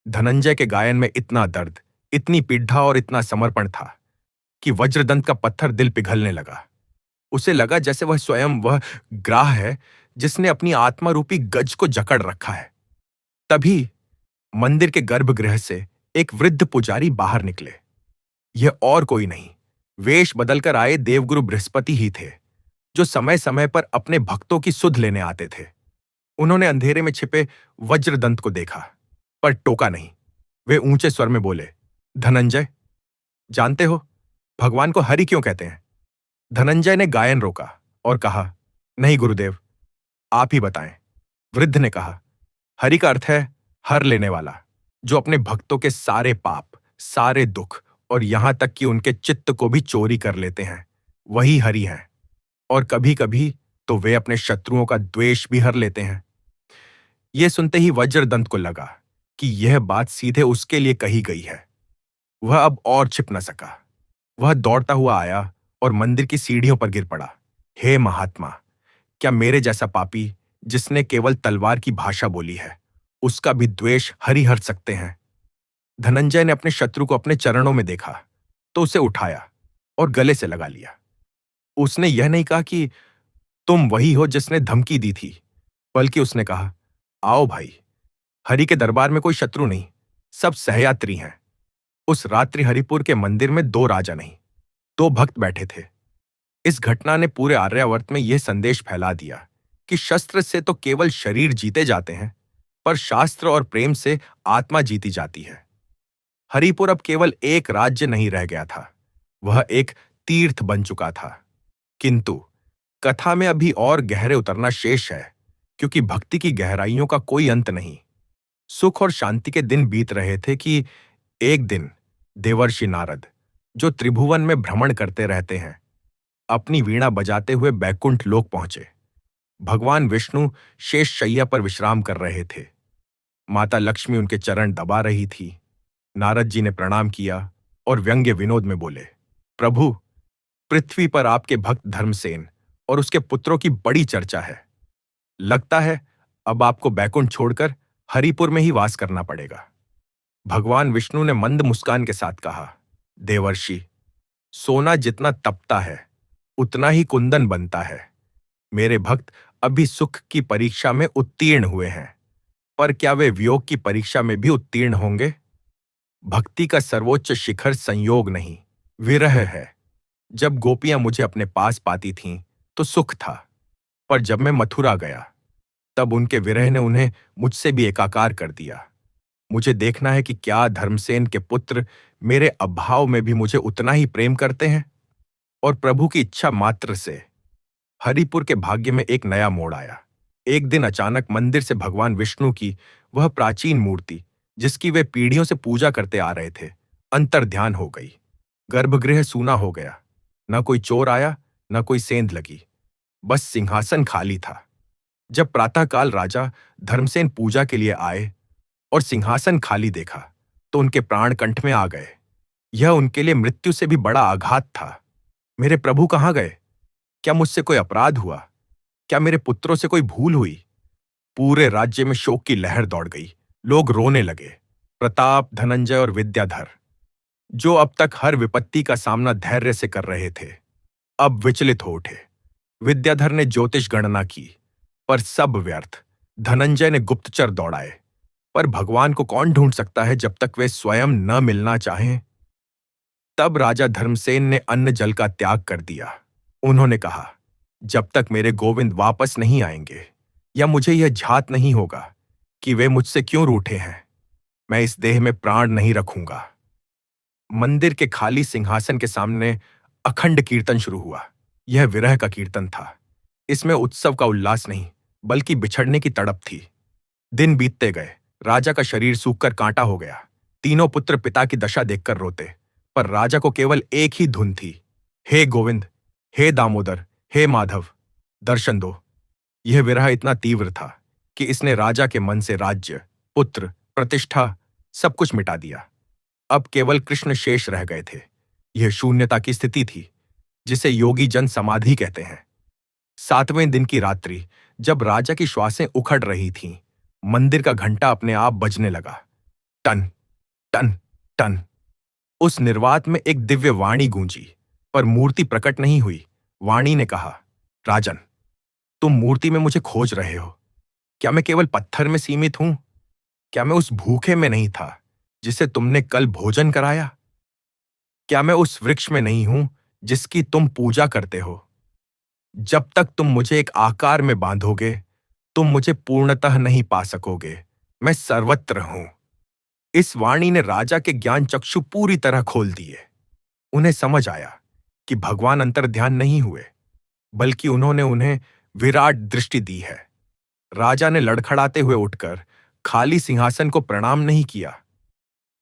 धनंजय के गायन में इतना दर्द, इतनी पीड़ा और इतना समर्पण था कि वज्रदंत का पत्थर दिल पिघलने लगा। उसे लगा जैसे वह स्वयं वह ग्राह है जिसने अपनी आत्मा रूपी गज को जकड़ रखा है। तभी मंदिर के गर्भगृह से एक वृद्ध पुजारी बाहर निकले। यह और कोई नहीं, वेश बदलकर आए देवगुरु बृहस्पति ही थे, जो समय समय पर अपने भक्तों की सुध लेने आते थे। उन्होंने अंधेरे में छिपे वज्रदंत को देखा, पर टोका नहीं। वे ऊंचे स्वर में बोले, धनंजय, जानते हो भगवान को हरि क्यों कहते हैं? धनंजय ने गायन रोका और कहा, नहीं गुरुदेव, आप ही बताएं। वृद्ध ने कहा, हरि का अर्थ है हर लेने वाला। जो अपने भक्तों के सारे पाप, सारे दुख और यहां तक कि उनके चित्त को भी चोरी कर लेते हैं, वही हरि हैं। और कभी कभी तो वे अपने शत्रुओं का द्वेष भी हर लेते हैं। यह सुनते ही वज्रदंत को लगा कि यह बात सीधे उसके लिए कही गई है। वह अब और छिप न सका। वह दौड़ता हुआ आया और मंदिर की सीढ़ियों पर गिर पड़ा। हे महात्मा, क्या मेरे जैसा पापी, जिसने केवल तलवार की भाषा बोली है, उसका भी द्वेष हरि हर सकते हैं? धनंजय ने अपने शत्रु को अपने चरणों में देखा तो उसे उठाया और गले से लगा लिया। उसने यह नहीं कहा कि तुम वही हो जिसने धमकी दी थी, बल्कि उसने कहा, आओ भाई, हरि के दरबार में कोई शत्रु नहीं, सब सहयात्री हैं। उस रात्रि हरिपुर के मंदिर में दो राजा नहीं, दो भक्त बैठे थे। इस घटना ने पूरे आर्यावर्त में यह संदेश फैला दिया कि शस्त्र से तो केवल शरीर जीते जाते हैं, पर शास्त्र और प्रेम से आत्मा जीती जाती है। हरिपुर अब केवल एक राज्य नहीं रह गया था, वह एक तीर्थ बन चुका था। किंतु कथा में अभी और गहरे उतरना शेष है, क्योंकि भक्ति की गहराइयों का कोई अंत नहीं। सुख और शांति के दिन बीत रहे थे कि एक दिन देवर्षि नारद, जो त्रिभुवन में भ्रमण करते रहते हैं, अपनी वीणा बजाते हुए बैकुंठ लोक पहुंचे। भगवान विष्णु शेष शैया पर विश्राम कर रहे थे। माता लक्ष्मी उनके चरण दबा रही थी। नारद जी ने प्रणाम किया और व्यंग्य विनोद में बोले, प्रभु, पृथ्वी पर आपके भक्त धर्मसेन और उसके पुत्रों की बड़ी चर्चा है। लगता है अब आपको बैकुंठ छोड़कर हरिपुर में ही वास करना पड़ेगा। भगवान विष्णु ने मंद मुस्कान के साथ कहा, देवर्षि, सोना जितना तपता है उतना ही कुंदन बनता है। मेरे भक्त अभी सुख की परीक्षा में उत्तीर्ण हुए हैं, पर क्या वे वियोग की परीक्षा में भी उत्तीर्ण होंगे? भक्ति का सर्वोच्च शिखर संयोग नहीं, विरह है। जब गोपियां मुझे अपने पास पाती थीं तो सुख था, पर जब मैं मथुरा गया तब उनके विरह ने उन्हें मुझसे भी एकाकार कर दिया। मुझे देखना है कि क्या धर्मसेन के पुत्र मेरे अभाव में भी मुझे उतना ही प्रेम करते हैं। और प्रभु की इच्छा मात्र से हरिपुर के भाग्य में एक नया मोड़ आया। एक दिन अचानक मंदिर से भगवान विष्णु की वह प्राचीन मूर्ति, जिसकी वे पीढ़ियों से पूजा करते आ रहे थे, अंतर्ध्यान हो गई। गर्भगृह सूना हो गया। न कोई चोर आया, न कोई सेंध लगी, बस सिंहासन खाली था। जब प्रातःकाल राजा धर्मसेन पूजा के लिए आए और सिंहासन खाली देखा तो उनके प्राण कंठ में आ गए। यह उनके लिए मृत्यु से भी बड़ा आघात था। मेरे प्रभु कहाँ गए? क्या मुझसे कोई अपराध हुआ? क्या मेरे पुत्रों से कोई भूल हुई? पूरे राज्य में शोक की लहर दौड़ गई। लोग रोने लगे। प्रताप, धनंजय और विद्याधर, जो अब तक हर विपत्ति का सामना धैर्य से कर रहे थे, अब विचलित हो उठे। विद्याधर ने ज्योतिष गणना की, पर सब व्यर्थ। धनंजय ने गुप्तचर दौड़ाए, पर भगवान को कौन ढूंढ सकता है जब तक वे स्वयं न मिलना चाहें। तब राजा धर्मसेन ने अन्न जल का त्याग कर दिया। उन्होंने कहा, जब तक मेरे गोविंद वापस नहीं आएंगे, या मुझे यह झात नहीं होगा कि वे मुझसे क्यों रूठे हैं, मैं इस देह में प्राण नहीं रखूंगा। मंदिर के खाली सिंहासन के सामने अखंड कीर्तन शुरू हुआ। यह विरह का कीर्तन था। इसमें उत्सव का उल्लास नहीं, बल्कि बिछड़ने की तड़प थी। दिन बीतते गए। राजा का शरीर सूखकर कांटा हो गया। तीनों पुत्र पिता की दशा देखकर रोते, पर राजा को केवल एक ही धुन थी, हे गोविंद, हे दामोदर, हे माधव, दर्शन दो। यह विरह इतना तीव्र था कि इसने राजा के मन से राज्य, पुत्र, प्रतिष्ठा सब कुछ मिटा दिया। अब केवल कृष्ण शेष रह गए थे। यह शून्यता की स्थिति थी, जिसे योगी जन समाधि कहते हैं। 7वें दिन की रात्रि, जब राजा की श्वासें उखड़ रही थीं, मंदिर का घंटा अपने आप बजने लगा। टन टन टन। उस निर्वात में एक दिव्य वाणी गूंजी, पर मूर्ति प्रकट नहीं हुई। वाणी ने कहा, राजन, तुम मूर्ति में मुझे खोज रहे हो। क्या मैं केवल पत्थर में सीमित हूं? क्या मैं उस भूखे में नहीं था जिसे तुमने कल भोजन कराया? क्या मैं उस वृक्ष में नहीं हूं जिसकी तुम पूजा करते हो? जब तक तुम मुझे एक आकार में बांधोगे, तुम मुझे पूर्णतः नहीं पा सकोगे। मैं सर्वत्र हूं। इस वाणी ने राजा के ज्ञान चक्षु पूरी तरह खोल दिए। उन्हें समझ आया कि भगवान अंतर्ध्यान नहीं हुए, बल्कि उन्होंने उन्हें विराट दृष्टि दी है। राजा ने लड़खड़ाते हुए उठकर खाली सिंहासन को प्रणाम नहीं किया,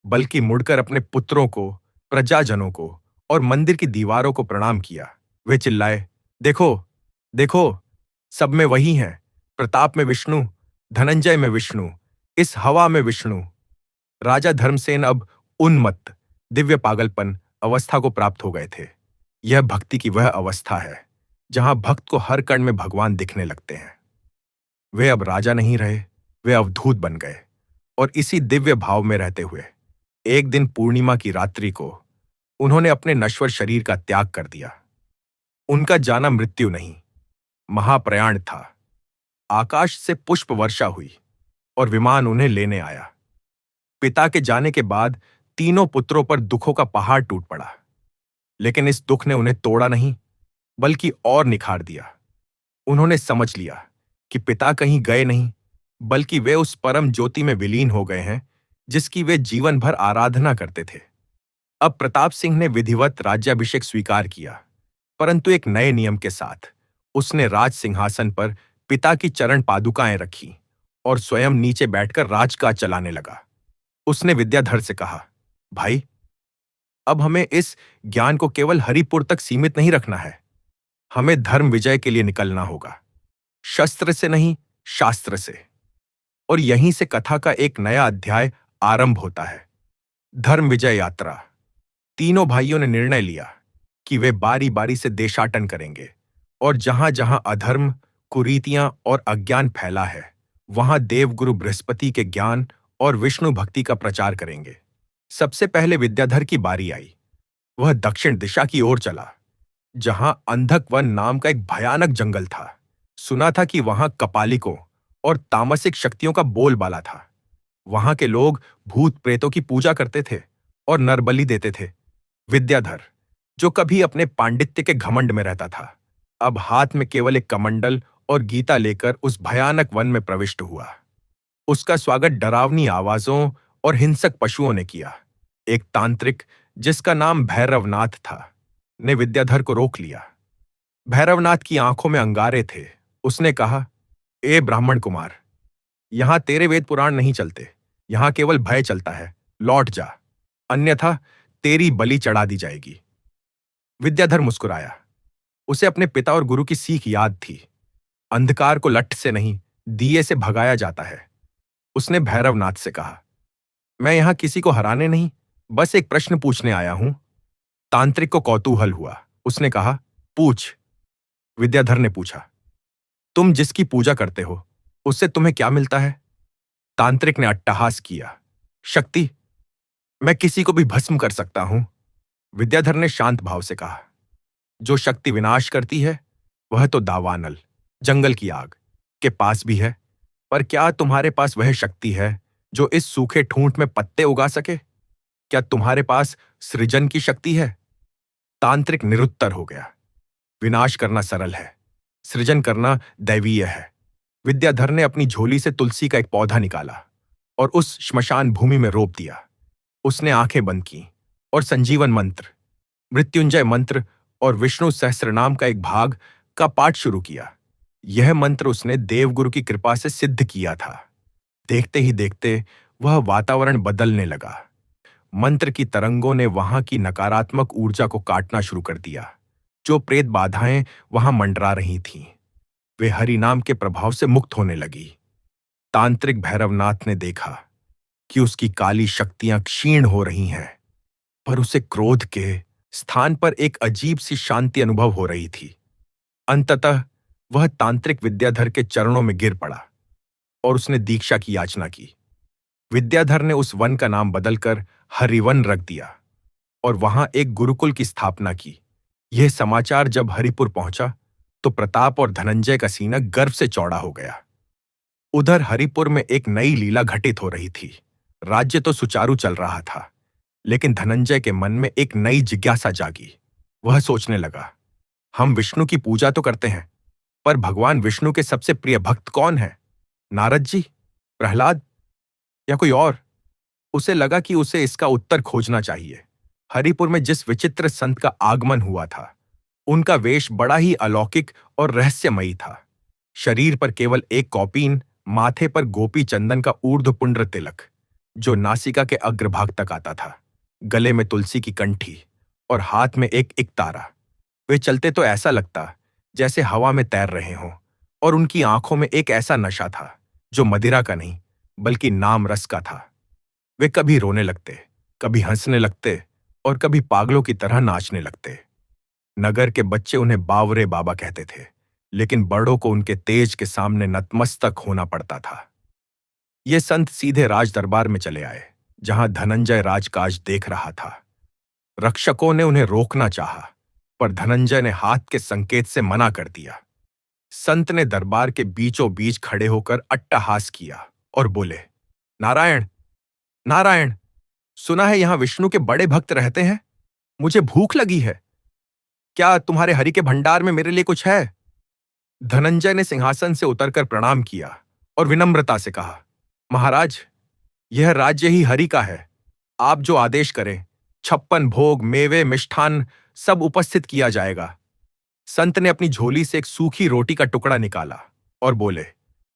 बल्कि मुड़कर अपने पुत्रों को, प्रजाजनों को और मंदिर की दीवारों को प्रणाम किया। वे चिल्लाए, देखो, देखो, सब में वही हैं, प्रताप में विष्णु, धनंजय में विष्णु, इस हवा में विष्णु। राजा धर्मसेन अब उन्मत्त, दिव्य पागलपन अवस्था को प्राप्त हो गए थे। यह भक्ति की वह अवस्था है जहां भक्त को हर कण में भगवान दिखने लगते हैं। वे अब राजा नहीं रहे, वे अवधूत बन गए, और इसी दिव्य भाव में रहते हुए एक दिन पूर्णिमा की रात्रि को उन्होंने अपने नश्वर शरीर का त्याग कर दिया। उनका जाना मृत्यु नहीं, महाप्रयाण था। आकाश से पुष्प वर्षा हुई और विमान उन्हें लेने आया। पिता के जाने के बाद तीनों पुत्रों पर दुखों का पहाड़ टूट पड़ा, लेकिन इस दुख ने उन्हें तोड़ा नहीं, बल्कि और निखार दिया। उन्होंने समझ लिया कि पिता कहीं गए नहीं, बल्कि वे उस परम ज्योति में विलीन हो गए हैं जिसकी वे जीवन भर आराधना करते थे। अब प्रताप सिंह ने विधिवत राज्याभिषेक स्वीकार किया, परंतु एक नए नियम के साथ। उसने राज सिंहासन पर पिता की चरण पादुकाएं रखी और स्वयं नीचे बैठकर राजकाज चलाने लगा। उसने विद्याधर से कहा, भाई, अब हमें इस ज्ञान को केवल हरिपुर तक सीमित नहीं रखना है। हमें धर्म विजय के लिए निकलना होगा, शस्त्र से नहीं, शास्त्र से। और यहीं से कथा का एक नया अध्याय आरंभ होता है, धर्म विजय यात्रा। तीनों भाइयों ने निर्णय लिया कि वे बारी बारी से देशाटन करेंगे, और जहां जहां अधर्म, कुरीतियां और अज्ञान फैला है, वहां देवगुरु बृहस्पति के ज्ञान और विष्णु भक्ति का प्रचार करेंगे। सबसे पहले विद्याधर की बारी आई। वह दक्षिण दिशा की ओर चला, जहां अंधक वन नाम का एक भयानक जंगल था। सुना था कि वहां कपालिकों और तामसिक शक्तियों का बोलबाला था। वहां के लोग भूत प्रेतों की पूजा करते थे और नरबलि देते थे। विद्याधर, जो कभी अपने पांडित्य के घमंड में रहता था, अब हाथ में केवल एक कमंडल और गीता लेकर उस भयानक वन में प्रविष्ट हुआ। उसका स्वागत डरावनी आवाजों और हिंसक पशुओं ने किया। एक तांत्रिक, जिसका नाम भैरवनाथ था, ने विद्याधर को रोक लिया। भैरवनाथ की आंखों में अंगारे थे। उसने कहा, ए ब्राह्मण कुमार, यहां तेरे वेद पुराण नहीं चलते, यहां केवल भय चलता है। लौट जा, अन्यथा तेरी बलि चढ़ा दी जाएगी। विद्याधर मुस्कुराया। उसे अपने पिता और गुरु की सीख याद थी, अंधकार को लठ से नहीं, दिए से भगाया जाता है। उसने भैरवनाथ से कहा, मैं यहां किसी को हराने नहीं, बस एक प्रश्न पूछने आया हूं। तांत्रिक को कौतूहल हुआ। उसने कहा, पूछ। विद्याधर ने पूछा, तुम जिसकी पूजा करते हो, उससे तुम्हें क्या मिलता है? तांत्रिक ने अट्टहास किया, शक्ति, मैं किसी को भी भस्म कर सकता हूं। विद्याधर ने शांत भाव से कहा, जो शक्ति विनाश करती है, वह तो दावानल, जंगल की आग, के पास भी है, पर क्या तुम्हारे पास वह शक्ति है जो इस सूखे ठूंठ में पत्ते उगा सके? क्या तुम्हारे पास सृजन की शक्ति है? तांत्रिक निरुत्तर हो गया। विनाश करना सरल है, सृजन करना दैवीय है। विद्याधर ने अपनी झोली से तुलसी का एक पौधा निकाला और उस श्मशान भूमि में रोप दिया। उसने आंखें बंद की और संजीवन मंत्र, मृत्युंजय मंत्र और विष्णु सहस्रनाम का एक भाग का पाठ शुरू किया। यह मंत्र उसने देवगुरु की कृपा से सिद्ध किया था। देखते ही देखते वह वातावरण बदलने लगा। मंत्र की तरंगों ने वहां की नकारात्मक ऊर्जा को काटना शुरू कर दिया। जो प्रेत बाधाएं वहां मंडरा रही थीं, वे हरिनाम के प्रभाव से मुक्त होने लगी। तांत्रिक भैरवनाथ ने देखा कि उसकी काली शक्तियां क्षीण हो रही हैं, पर उसे क्रोध के स्थान पर एक अजीब सी शांति अनुभव हो रही थी। अंततः वह तांत्रिक विद्याधर के चरणों में गिर पड़ा और उसने दीक्षा की याचना की। विद्याधर ने उस वन का नाम बदलकर हरिवन रख दिया और वहां एक गुरुकुल की स्थापना की। यह समाचार जब हरिपुर पहुंचा तो प्रताप और धनंजय का सीना गर्व से चौड़ा हो गया। उधर हरिपुर में एक नई लीला घटित हो रही थी। राज्य तो सुचारू चल रहा था, लेकिन धनंजय के मन में एक नई जिज्ञासा जागी। वह सोचने लगा, हम विष्णु की पूजा तो करते हैं, पर भगवान विष्णु के सबसे प्रिय भक्त कौन है? नारद जी, प्रहलाद, या कोई और? उसे लगा कि उसे इसका उत्तर खोजना चाहिए। हरिपुर में जिस विचित्र संत का आगमन हुआ था, उनका वेश बड़ा ही अलौकिक और रहस्यमयी था। शरीर पर केवल एक कौपीन, माथे पर गोपी चंदन का ऊर्ध्वपुंड्र तिलक, जो नासिका के अग्रभाग तक आता था। गले में तुलसी की कंठी और हाथ में एक इकतारा। वे चलते तो ऐसा लगता जैसे हवा में तैर रहे हों, और उनकी आंखों में एक ऐसा नशा था जो मदिरा का नहीं बल्कि नाम रस का था। वे कभी रोने लगते, कभी हंसने लगते और कभी पागलों की तरह नाचने लगते। नगर के बच्चे उन्हें बावरे बाबा कहते थे, लेकिन बड़ों को उनके तेज के सामने नतमस्तक होना पड़ता था। ये संत सीधे राज दरबार में चले आए, जहां धनंजय राजकाज देख रहा था। रक्षकों ने उन्हें रोकना चाहा, पर धनंजय ने हाथ के संकेत से मना कर दिया। संत ने दरबार के बीचों बीच खड़े होकर अट्टहास किया और बोले, नारायण, नारायण, सुना है यहां विष्णु के बड़े भक्त रहते हैं। मुझे भूख लगी है। क्या तुम्हारे हरि के भंडार में मेरे लिए कुछ है? धनंजय ने सिंहासन से उतरकर प्रणाम किया और विनम्रता से कहा, महाराज, यह राज्य ही हरि का है। आप जो आदेश करें, 56 भोग, मेवे, मिष्ठान सब उपस्थित किया जाएगा। संत ने अपनी झोली से एक सूखी रोटी का टुकड़ा निकाला और बोले,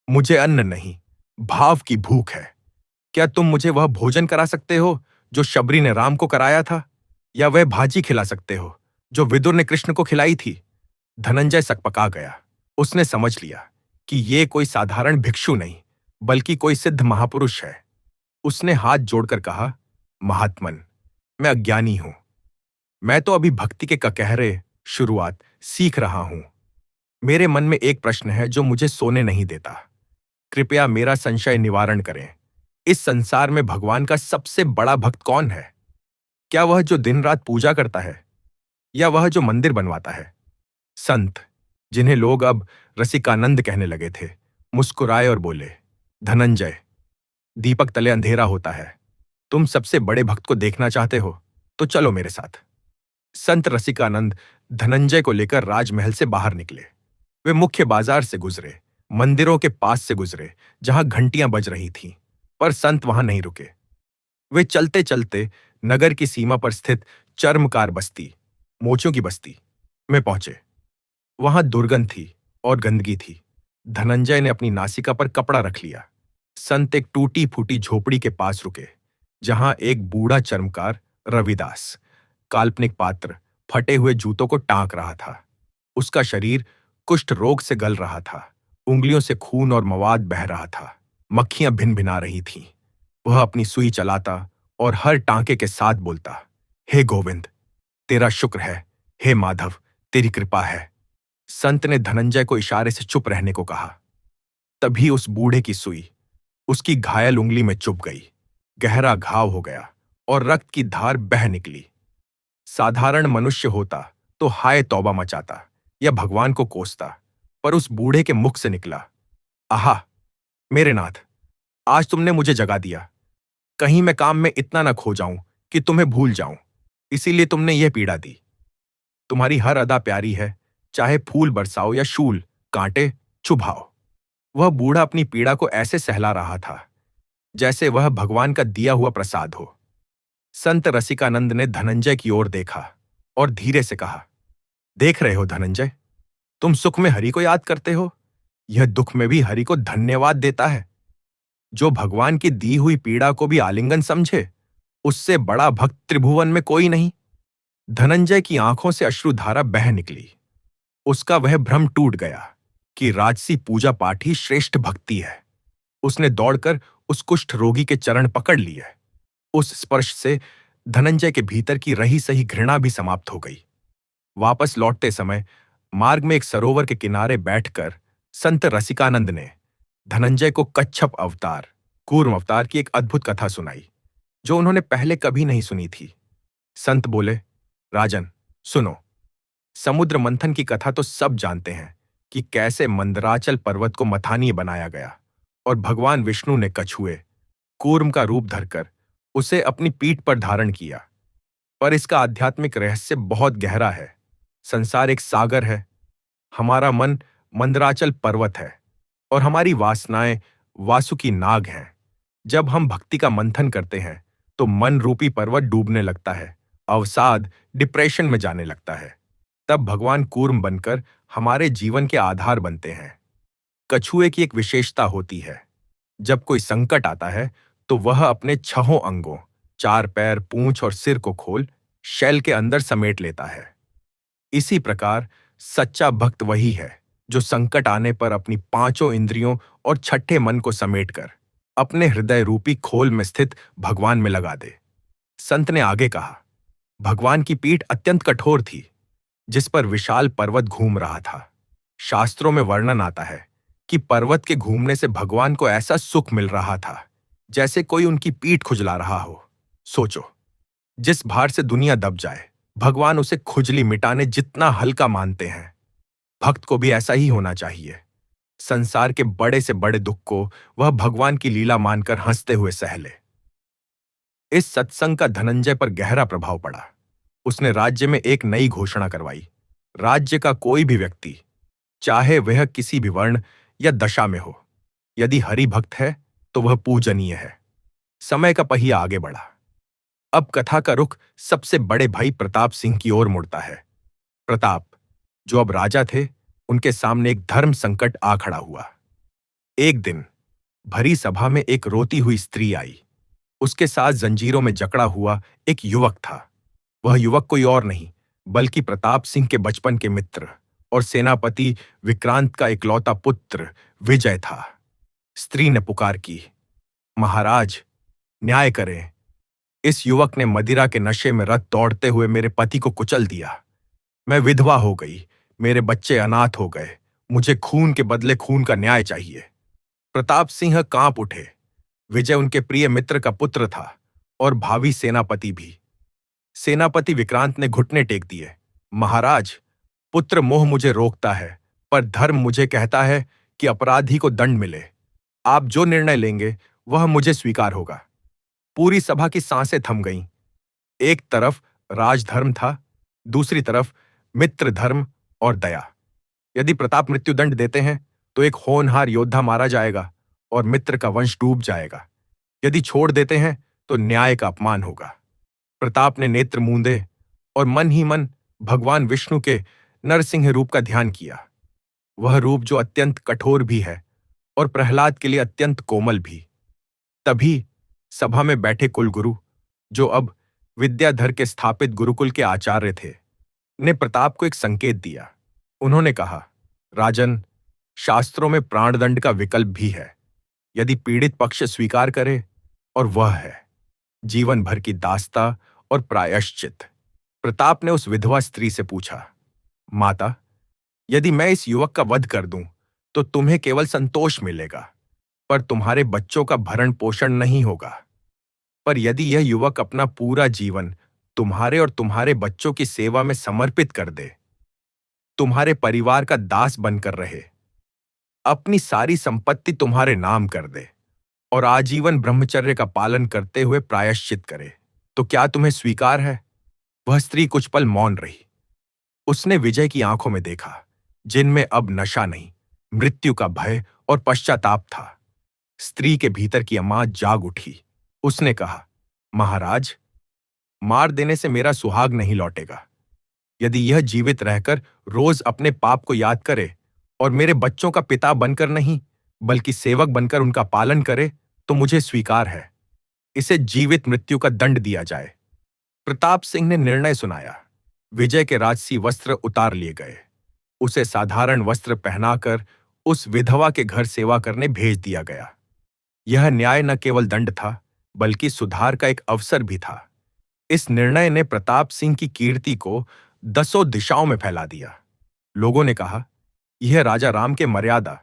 मुझे अन्न नहीं, भाव की भूख है। क्या तुम मुझे वह भोजन करा सकते हो जो शबरी ने राम को कराया था, या वह भाजी खिला सकते हो जो विदुर ने कृष्ण को खिलाई थी? धनंजय सकपका गया। उसने समझ लिया कि ये कोई साधारण भिक्षु नहीं बल्कि कोई सिद्ध महापुरुष है। उसने हाथ जोड़कर कहा, महात्मन, मैं अज्ञानी हूं। मैं तो अभी भक्ति के ककहरे शुरुआत सीख रहा हूं। मेरे मन में एक प्रश्न है जो मुझे सोने नहीं देता। कृपया मेरा संशय निवारण करें। इस संसार में भगवान का सबसे बड़ा भक्त कौन है? क्या वह जो दिन रात पूजा करता है, या वह जो मंदिर बनवाता है? संत, जिन्हें लोग अब रसिकानंद कहने लगे थे, मुस्कुराए और बोले, धनंजय, दीपक तले अंधेरा होता है। तुम सबसे बड़े भक्त को देखना चाहते हो तो चलो मेरे साथ। संत रसिकानंद धनंजय को लेकर राजमहल से बाहर निकले। वे मुख्य बाजार से गुजरे, मंदिरों के पास से गुजरे जहां घंटियां बज रही थीं, पर संत वहां नहीं रुके। वे चलते चलते नगर की सीमा पर स्थित चर्मकार बस्ती, मोचों की बस्ती में पहुंचे। वहां दुर्गंध थी और गंदगी थी। धनंजय ने अपनी नासिका पर कपड़ा रख लिया। संत एक टूटी फूटी झोपड़ी के पास रुके, जहां एक बूढ़ा चर्मकार रविदास काल्पनिक पात्र फटे हुए जूतों को टांक रहा था। उसका शरीर कुष्ठ रोग से गल रहा था। उंगलियों से खून और मवाद बह रहा था। मक्खियां भिन भिना रही थीं। वह अपनी सुई चलाता और हर टांके के साथ बोलता, हे गोविंद, तेरा शुक्र है। हे माधव, तेरी कृपा है। संत ने धनंजय को इशारे से चुप रहने को कहा। तभी उस बूढ़े की सुई उसकी घायल उंगली में चुभ गई। गहरा घाव हो गया और रक्त की धार बह निकली। साधारण मनुष्य होता तो हाय तौबा मचाता या भगवान को कोसता, पर उस बूढ़े के मुख से निकला, आहा, मेरे नाथ, आज तुमने मुझे जगा दिया। कहीं मैं काम में इतना न खो जाऊं कि तुम्हें भूल जाऊं, इसीलिए तुमने यह पीड़ा दी। तुम्हारी हर अदा प्यारी है, चाहे फूल बरसाओ या शूल कांटे चुभाओ। वह बूढ़ा अपनी पीड़ा को ऐसे सहला रहा था जैसे वह भगवान का दिया हुआ प्रसाद हो। संत रसिकानंद ने धनंजय की ओर देखा और धीरे से कहा, देख रहे हो धनंजय, तुम सुख में हरि को याद करते हो, यह दुख में भी हरि को धन्यवाद देता है। जो भगवान की दी हुई पीड़ा को भी आलिंगन समझे, उससे बड़ा भक्त त्रिभुवन में कोई नहीं। धनंजय की आंखों से अश्रुधारा बह निकली। उसका वह भ्रम टूट गया कि राजसी पूजा पाठ ही श्रेष्ठ भक्ति है। उसने दौड़कर उस कुष्ठ रोगी के चरण पकड़ लिए। उस स्पर्श से धनंजय के भीतर की रही सही घृणा भी समाप्त हो गई। वापस लौटते समय मार्ग में एक सरोवर के किनारे बैठकर संत रसिकानंद ने धनंजय को कच्छप अवतार, कूर्म अवतार की एक अद्भुत कथा सुनाई, जो उन्होंने पहले कभी नहीं सुनी थी। संत बोले, राजन, सुनो। समुद्र मंथन की कथा तो सब जानते हैं कि कैसे मंदराचल पर्वत को मथानीय बनाया गया और भगवान विष्णु ने कछुए, कूर्म का रूप धरकर उसे अपनी पीठ पर धारण किया। पर इसका आध्यात्मिक रहस्य बहुत गहरा है। संसार एक सागर है, हमारा मन मंदराचल पर्वत है और हमारी वासनाएं वासुकी नाग हैं। जब हम भक्ति का मंथन करते हैं तो मन रूपी पर्वत डूबने लगता है, अवसाद डिप्रेशन में जाने लगता है। तब भगवान कूर्म बनकर हमारे जीवन के आधार बनते हैं। कछुए की एक विशेषता होती है, जब कोई संकट आता है तो वह अपने छहों अंगों, चार पैर, पूंछ और सिर को खोल शैल के अंदर समेट लेता है। इसी प्रकार सच्चा भक्त वही है जो संकट आने पर अपनी पांचों इंद्रियों और छठे मन को समेटकर अपने हृदय रूपी खोल में स्थित भगवान में लगा दे। संत ने आगे कहा, भगवान की पीठ अत्यंत कठोर थी, जिस पर विशाल पर्वत घूम रहा था। शास्त्रों में वर्णन आता है कि पर्वत के घूमने से भगवान को ऐसा सुख मिल रहा था जैसे कोई उनकी पीठ खुजला रहा हो। सोचो, जिस भार से दुनिया दब जाए, भगवान उसे खुजली मिटाने जितना हल्का मानते हैं। भक्त को भी ऐसा ही होना चाहिए। संसार के बड़े से बड़े दुख को वह भगवान की लीला मानकर हंसते हुए सह ले। इस सत्संग का धनंजय पर गहरा प्रभाव पड़ा। उसने राज्य में एक नई घोषणा करवाई। राज्य का कोई भी व्यक्ति, चाहे वह किसी भी वर्ण या दशा में हो, यदि हरि भक्त है तो वह पूजनीय है। समय का पहिया आगे बढ़ा। अब कथा का रुख सबसे बड़े भाई प्रताप सिंह की ओर मुड़ता है। प्रताप, जो अब राजा थे, उनके सामने एक धर्म संकट आ खड़ा हुआ। एक दिन भरी सभा में एक रोती हुई स्त्री आई। उसके साथ जंजीरों में जकड़ा हुआ एक युवक था। वह युवक कोई और नहीं बल्कि प्रताप सिंह के बचपन के मित्र और सेनापति विक्रांत का इकलौता पुत्र विजय था। स्त्री ने पुकार की, महाराज, न्याय करें। इस युवक ने मदिरा के नशे में रत दौड़ते हुए मेरे पति को कुचल दिया। मैं विधवा हो गई, मेरे बच्चे अनाथ हो गए। मुझे खून के बदले खून का न्याय चाहिए। प्रताप सिंह कांप उठे। विजय उनके प्रिय मित्र का पुत्र था और भावी सेनापति भी। सेनापति विक्रांत ने घुटने टेक दिए। महाराज, पुत्र मोह मुझे रोकता है, पर धर्म मुझे कहता है कि अपराधी को दंड मिले। आप जो निर्णय लेंगे वह मुझे स्वीकार होगा। पूरी सभा की सांसें थम गईं। एक तरफ राजधर्म था, दूसरी तरफ मित्र धर्म और दया। यदि प्रताप मृत्युदंड देते हैं तो एक होनहार योद्धा मारा जाएगा और मित्र का वंश डूब जाएगा। यदि छोड़ देते हैं तो न्याय का अपमान होगा। प्रताप ने नेत्र मूंदे और मन ही मन भगवान विष्णु के नरसिंह रूप का ध्यान किया। वह रूप जो अत्यंत कठोर भी है और प्रहलाद के लिए अत्यंत कोमल भी। तभी सभा में बैठे कुलगुरु, जो अब विद्याधर के स्थापित गुरुकुल के आचार्य थे, ने प्रताप को एक संकेत दिया। उन्होंने कहा, राजन, शास्त्रों में प्राणदंड का विकल्प भी है, यदि पीड़ित पक्ष स्वीकार करे, और वह है जीवन भर की दास्ता और प्रायश्चित। प्रताप ने उस विधवा स्त्री से पूछा, माता, यदि मैं इस युवक का वध कर दूं तो तुम्हें केवल संतोष मिलेगा, पर तुम्हारे बच्चों का भरण पोषण नहीं होगा। पर यदि यह युवक अपना पूरा जीवन तुम्हारे और तुम्हारे बच्चों की सेवा में समर्पित कर दे, तुम्हारे परिवार का दास बनकर रहे, अपनी सारी संपत्ति तुम्हारे नाम कर दे और आजीवन ब्रह्मचर्य का पालन करते हुए प्रायश्चित करे, तो क्या तुम्हें स्वीकार है? वह स्त्री कुछ पल मौन रही। उसने विजय की आंखों में देखा, जिनमें अब नशा नहीं, मृत्यु का भय और पश्चाताप था। स्त्री के भीतर की अमां जाग उठी। उसने कहा, महाराज, मार देने से मेरा सुहाग नहीं लौटेगा। यदि यह जीवित रहकर रोज अपने पाप को याद करे और मेरे बच्चों का पिता बनकर नहीं बल्कि सेवक बनकर उनका पालन करे तो मुझे स्वीकार है। इसे जीवित मृत्यु का दंड दिया जाए। प्रताप सिंह ने निर्णय सुनाया। विजय के राजसी वस्त्र उतार लिए गए। उसे साधारण वस्त्र पहनाकर उस विधवा के घर सेवा करने भेज दिया गया। यह न्याय न केवल दंड था बल्कि सुधार का एक अवसर भी था। इस निर्णय ने प्रताप सिंह की कीर्ति को दसों दिशाओं में फैला दिया। लोगों ने कहा, यह राजा राम के मर्यादा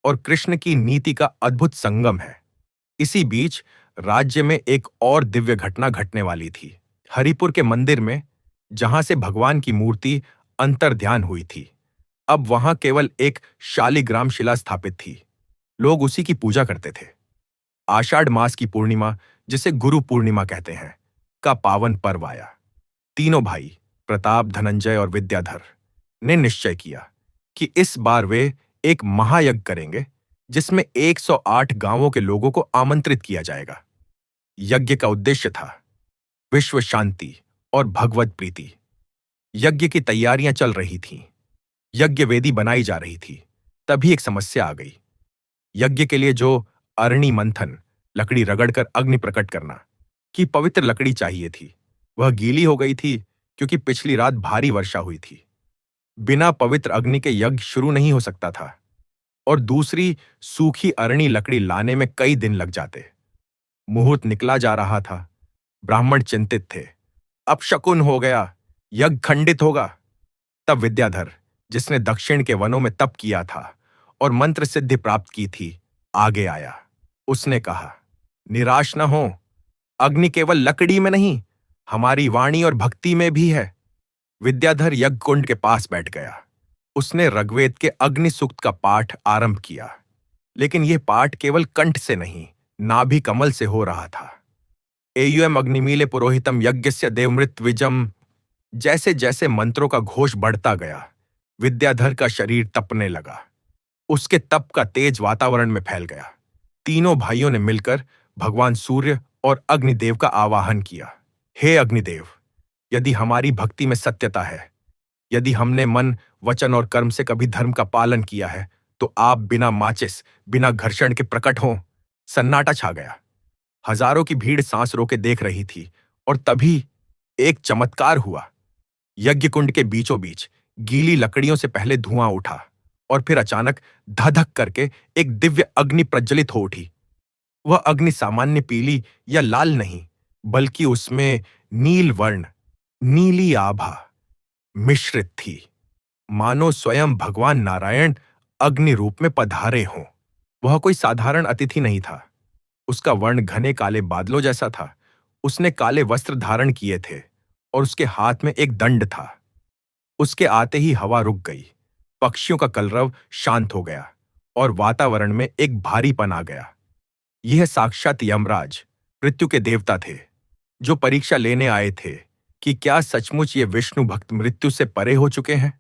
और कृष्ण की नीति का अद्भुत संगम है। इसी बीच राज्य में एक और दिव्य घटना घटने वाली थी। हरिपुर के मंदिर में, जहां से भगवान की मूर्ति अंतर्ध्यान हुई थी, अब वहां केवल एक शालिग्राम शिला स्थापित थी। लोग उसी की पूजा करते थे। आषाढ़ मास की पूर्णिमा, जिसे गुरु पूर्णिमा कहते हैं, का पावन पर्व आया। तीनों भाई प्रताप, धनंजय और विद्याधर ने निश्चय किया कि इस बार वे एक महायज्ञ करेंगे जिसमें 108 गांवों के लोगों को आमंत्रित किया जाएगा। यज्ञ का उद्देश्य था विश्व शांति और भगवत प्रीति। यज्ञ की तैयारियां चल रही थीं। यज्ञ वेदी बनाई जा रही थी। तभी एक समस्या आ गई। यज्ञ के लिए जो अरणि मंथन लकड़ी रगड़कर अग्नि प्रकट करना, कि पवित्र लकड़ी चाहिए थी। वह गीली हो गई थी क्योंकि पिछली रात भारी वर्षा हुई थी। बिना पवित्र अग्नि के यज्ञ शुरू नहीं हो सकता था, और दूसरी सूखी अरणी लकड़ी लाने में कई दिन लग जाते। मुहूर्त निकला जा रहा था। ब्राह्मण चिंतित थे। अब शकुन हो गया, यज्ञ खंडित होगा। तब विद्याधर, जिसने दक्षिण के वनों में तप किया था और मंत्र सिद्धि प्राप्त की थी, आगे आया। उसने कहा, निराश न हो, अग्नि केवल लकड़ी में नहीं, हमारी वाणी और भक्ति में भी है। विद्याधर यज्ञ कुंड के पास बैठ गया। उसने ऋग्वेद के अग्नि सूक्त का पाठ आरंभ किया, लेकिन यह पाठ केवल कंठ से नहीं, नाभि कमल से हो रहा था। एयुएम अग्निमीले पुरोहितम यज्ञस्य देवमृत विजम। जैसे जैसे मंत्रों का घोष बढ़ता गया, विद्याधर का शरीर तपने लगा। उसके तप का तेज वातावरण में फैल गया। तीनों भाइयों ने मिलकर भगवान सूर्य और अग्निदेव का आवाहन किया। हे अग्निदेव, यदि हमारी भक्ति में सत्यता है, यदि हमने मन, वचन और कर्म से कभी धर्म का पालन किया है, तो आप बिना माचिस, बिना घर्षण के प्रकट हों। सन्नाटा छा गया। हजारों की भीड़ सांस रोके देख रही थी, और तभी एक चमत्कार हुआ। यज्ञ कुंड के बीचों बीच गीली लकड़ियों से पहले धुआं उठा, और फिर अचानक धधक करके एक दिव्य अग्नि प्रज्वलित हो उठी। वह अग्नि सामान्य पीली या लाल नहीं, बल्कि उसमें नील वर्ण, नीली आभा मिश्रित थी, मानो स्वयं भगवान नारायण अग्नि रूप में पधारे हों। वह कोई साधारण अतिथि नहीं था। उसका वर्ण घने काले बादलों जैसा था। उसने काले वस्त्र धारण किए थे, और उसके हाथ में एक दंड था। उसके आते ही हवा रुक गई, पक्षियों का कलरव शांत हो गया, और वातावरण में एक भारीपन आ गया। यह साक्षात यमराज, मृत्यु के देवता थे, जो परीक्षा लेने आए थे कि क्या सचमुच ये विष्णु भक्त मृत्यु से परे हो चुके हैं।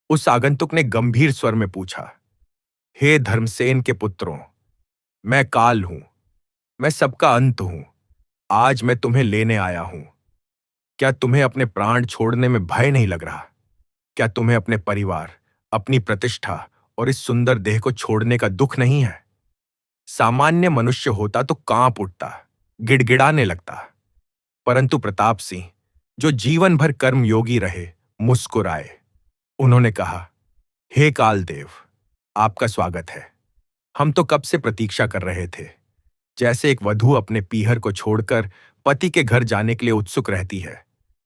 उस आगंतुक ने गंभीर स्वर में पूछा, हे धर्मसेन के पुत्रों, मैं काल हूं, मैं सबका अंत हूं। आज मैं तुम्हें लेने आया हूं। क्या तुम्हें अपने प्राण छोड़ने में भय नहीं लग रहा? क्या तुम्हें अपने परिवार, अपनी प्रतिष्ठा और इस सुंदर देह को छोड़ने का दुख नहीं है? सामान्य मनुष्य होता तो कांप उठता, गिड़गिड़ाने लगता, परंतु प्रताप सिंह, जो जीवन भर कर्मयोगी रहे, मुस्कुराए। उन्होंने कहा, हे कालदेव, आपका स्वागत है। हम तो कब से प्रतीक्षा कर रहे थे। जैसे एक वधू अपने पीहर को छोड़कर पति के घर जाने के लिए उत्सुक रहती है,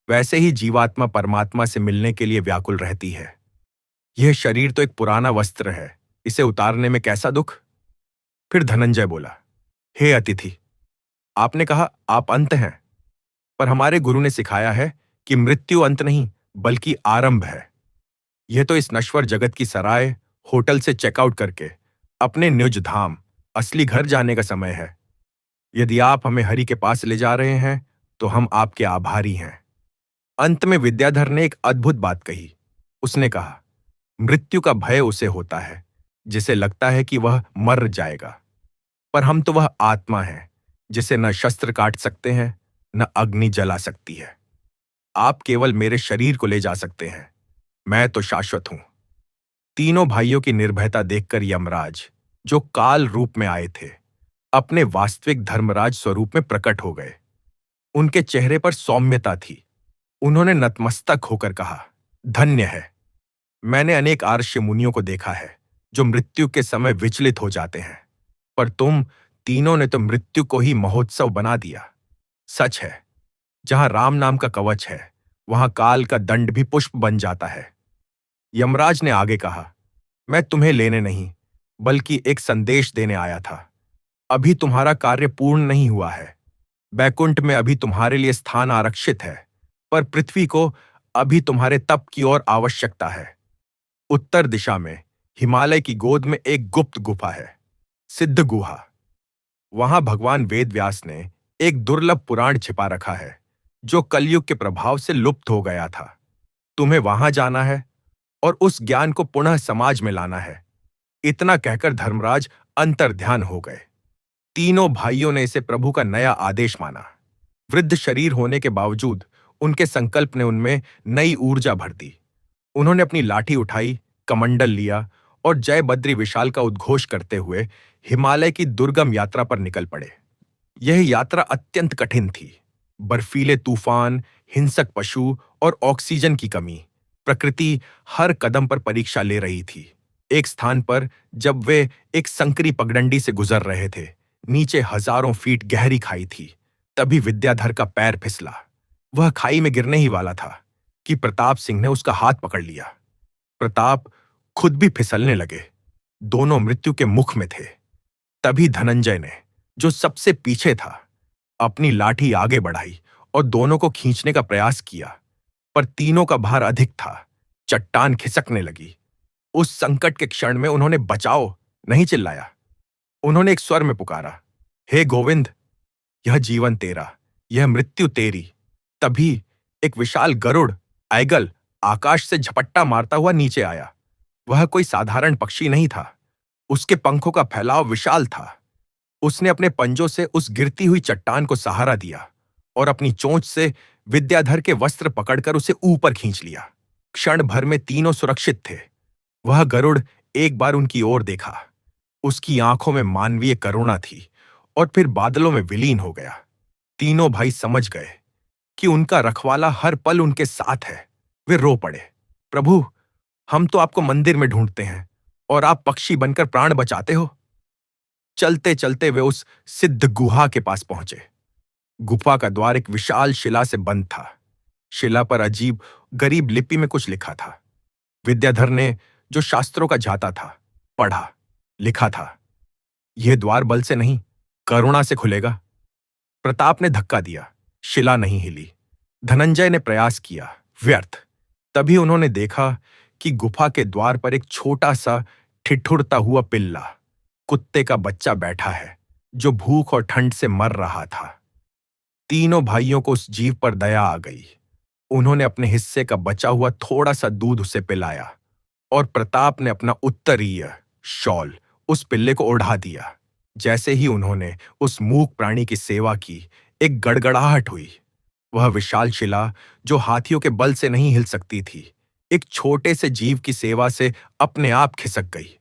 वैसे ही जीवात्मा परमात्मा से मिलने के लिए व्याकुल रहती है। यह शरीर तो एक पुराना वस्त्र है, इसे उतारने में कैसा दुख। फिर धनंजय बोला, हे अतिथि, आपने कहा आप अंत हैं, पर हमारे गुरु ने सिखाया है कि मृत्यु अंत नहीं, बल्कि आरंभ है। यह तो इस नश्वर जगत की सराय, होटल से चेकआउट करके अपने निज धाम, असली घर जाने का समय है। यदि आप हमें हरि के पास ले जा रहे हैं, तो हम आपके आभारी हैं। अंत में विद्याधर ने एक अद्भुत बात कही। उसने कहा, मृत्यु का भय उसे होता है जिसे लगता है कि वह मर जाएगा, पर हम तो वह आत्मा है जिसे न शस्त्र काट सकते हैं, न अग्नि जला सकती है। आप केवल मेरे शरीर को ले जा सकते हैं, मैं तो शाश्वत हूं। तीनों भाइयों की निर्भयता देखकर यमराज, जो काल रूप में आए थे, अपने वास्तविक धर्मराज स्वरूप में प्रकट हो गए। उनके चेहरे पर सौम्यता थी। उन्होंने नतमस्तक होकर कहा, धन्य है। मैंने अनेक आर्ष मुनियों को देखा है जो मृत्यु के समय विचलित हो जाते हैं, पर तुम तीनों ने तो मृत्यु को ही महोत्सव बना दिया। सच है, जहां राम नाम का कवच है, वहां काल का दंड भी पुष्प बन जाता है। यमराज ने आगे कहा, मैं तुम्हें लेने नहीं, बल्कि एक संदेश देने आया था। अभी तुम्हारा कार्य पूर्ण नहीं हुआ है। बैकुंठ में अभी तुम्हारे लिए स्थान आरक्षित है, पर पृथ्वी को अभी तुम्हारे तप की ओर आवश्यकता है। उत्तर दिशा में हिमालय की गोद में एक गुप्त गुफा है, सिद्ध गुहा। वहां भगवान वेदव्यास ने एक दुर्लभ पुराण छिपा रखा है, जो कलयुग के प्रभाव से लुप्त हो गया था। तुम्हें वहां जाना है और उस ज्ञान को पुनः समाज में लाना है। इतना कहकर धर्मराज अंतर्ध्यान हो गए। तीनों भाइयों ने इसे प्रभु का नया आदेश माना। वृद्ध शरीर होने के बावजूद उनके संकल्प ने उनमें नई ऊर्जा भर दी। उन्होंने अपनी लाठी उठाई, कमंडल लिया और जय बद्री विशाल का उद्घोष करते हुए हिमालय की दुर्गम यात्रा पर निकल पड़े। यह यात्रा अत्यंत कठिन थी। बर्फीले तूफान, हिंसक पशु और ऑक्सीजन की कमी, प्रकृति हर कदम पर परीक्षा ले रही थी। एक स्थान पर जब वे एक संकरी पगडंडी से गुजर रहे थे, नीचे हजारों फीट गहरी खाई थी, तभी विद्याधर का पैर फिसला। वह खाई में गिरने ही वाला था कि प्रताप सिंह ने उसका हाथ पकड़ लिया। प्रताप खुद भी फिसलने लगे। दोनों मृत्यु के मुख में थे। तभी धनंजय ने, जो सबसे पीछे था, अपनी लाठी आगे बढ़ाई और दोनों को खींचने का प्रयास किया, पर तीनों का भार अधिक था। चट्टान खिसकने लगी। उस संकट के क्षण में उन्होंने बचाओ नहीं चिल्लाया। उन्होंने एक स्वर में पुकारा, हे गोविंद, यह जीवन तेरा, यह मृत्यु तेरी। तभी एक विशाल गरुड़ ऐगल आकाश से झपट्टा मारता हुआ नीचे आया। वह कोई साधारण पक्षी नहीं था। उसके पंखों का फैलाव विशाल था। उसने अपने पंजों से उस गिरती हुई चट्टान को सहारा दिया और अपनी चोंच से विद्याधर के वस्त्र पकड़कर उसे ऊपर खींच लिया। क्षण भर में तीनों सुरक्षित थे। वह गरुड़ एक बार उनकी ओर देखा। उसकी आंखों में मानवीय करुणा थी और फिर बादलों में विलीन हो गया। तीनों भाई समझ गए कि उनका रखवाला हर पल उनके साथ है। वे रो पड़े, प्रभु, हम तो आपको मंदिर में ढूंढते हैं और आप पक्षी बनकर प्राण बचाते हो। चलते चलते वे उस सिद्ध गुहा के पास पहुंचे। गुफा का द्वार एक विशाल शिला से बंद था। शिला पर अजीब गरीब लिपि में कुछ लिखा था। विद्याधर ने, जो शास्त्रों का जाता था, पढ़ा। लिखा था, यह द्वार बल से नहीं, करुणा से खुलेगा। प्रताप ने धक्का दिया। शिला नहीं हिली। धनंजय ने प्रयास किया, व्यर्थ। तभी उन्होंने देखा कि गुफा के द्वार पर एक छोटा सा ठिठुरता हुआ पिल्ला, कुत्ते का बच्चा बैठा है, जो भूख और ठंड से मर रहा था। तीनों भाइयों को उस जीव पर दया आ गई। उन्होंने अपने हिस्से का बचा हुआ थोड़ा सा दूध उसे पिलाया और प्रताप ने अपना उत्तरीय शॉल उस पिल्ले को ओढ़ा दिया। जैसे ही उन्होंने उस मूक प्राणी की सेवा की, एक गड़गड़ाहट हुई। वह विशाल शिला, जो हाथियों के बल से नहीं हिल सकती थी, एक छोटे से जीव की सेवा से अपने आप खिसक गई।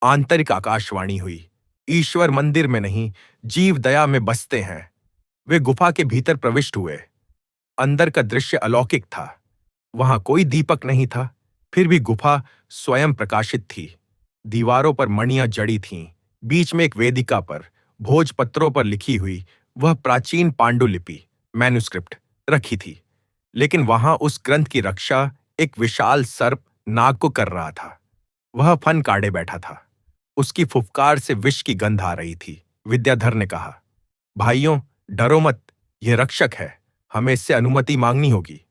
आंतरिक आकाशवाणी हुई, ईश्वर मंदिर में नहीं, जीव दया में बसते हैं। वे गुफा के भीतर प्रविष्ट हुए। अंदर का दृश्य अलौकिक था। वहां कोई दीपक नहीं था, फिर भी गुफा स्वयं प्रकाशित थी। दीवारों पर मणियां जड़ी थीं। बीच में एक वेदिका पर भोजपत्रों पर लिखी हुई वह प्राचीन पांडुलिपि, मैन्युस्क्रिप्ट, रखी थी। लेकिन वहां उस ग्रंथ की रक्षा एक विशाल सर्प नाग को कर रहा था। वह फन काढ़े बैठा था। उसकी फुफकार से विष की गंध आ रही थी। विद्याधर ने कहा, भाइयों, डरो मत, यह रक्षक है, हमें इससे अनुमति मांगनी होगी।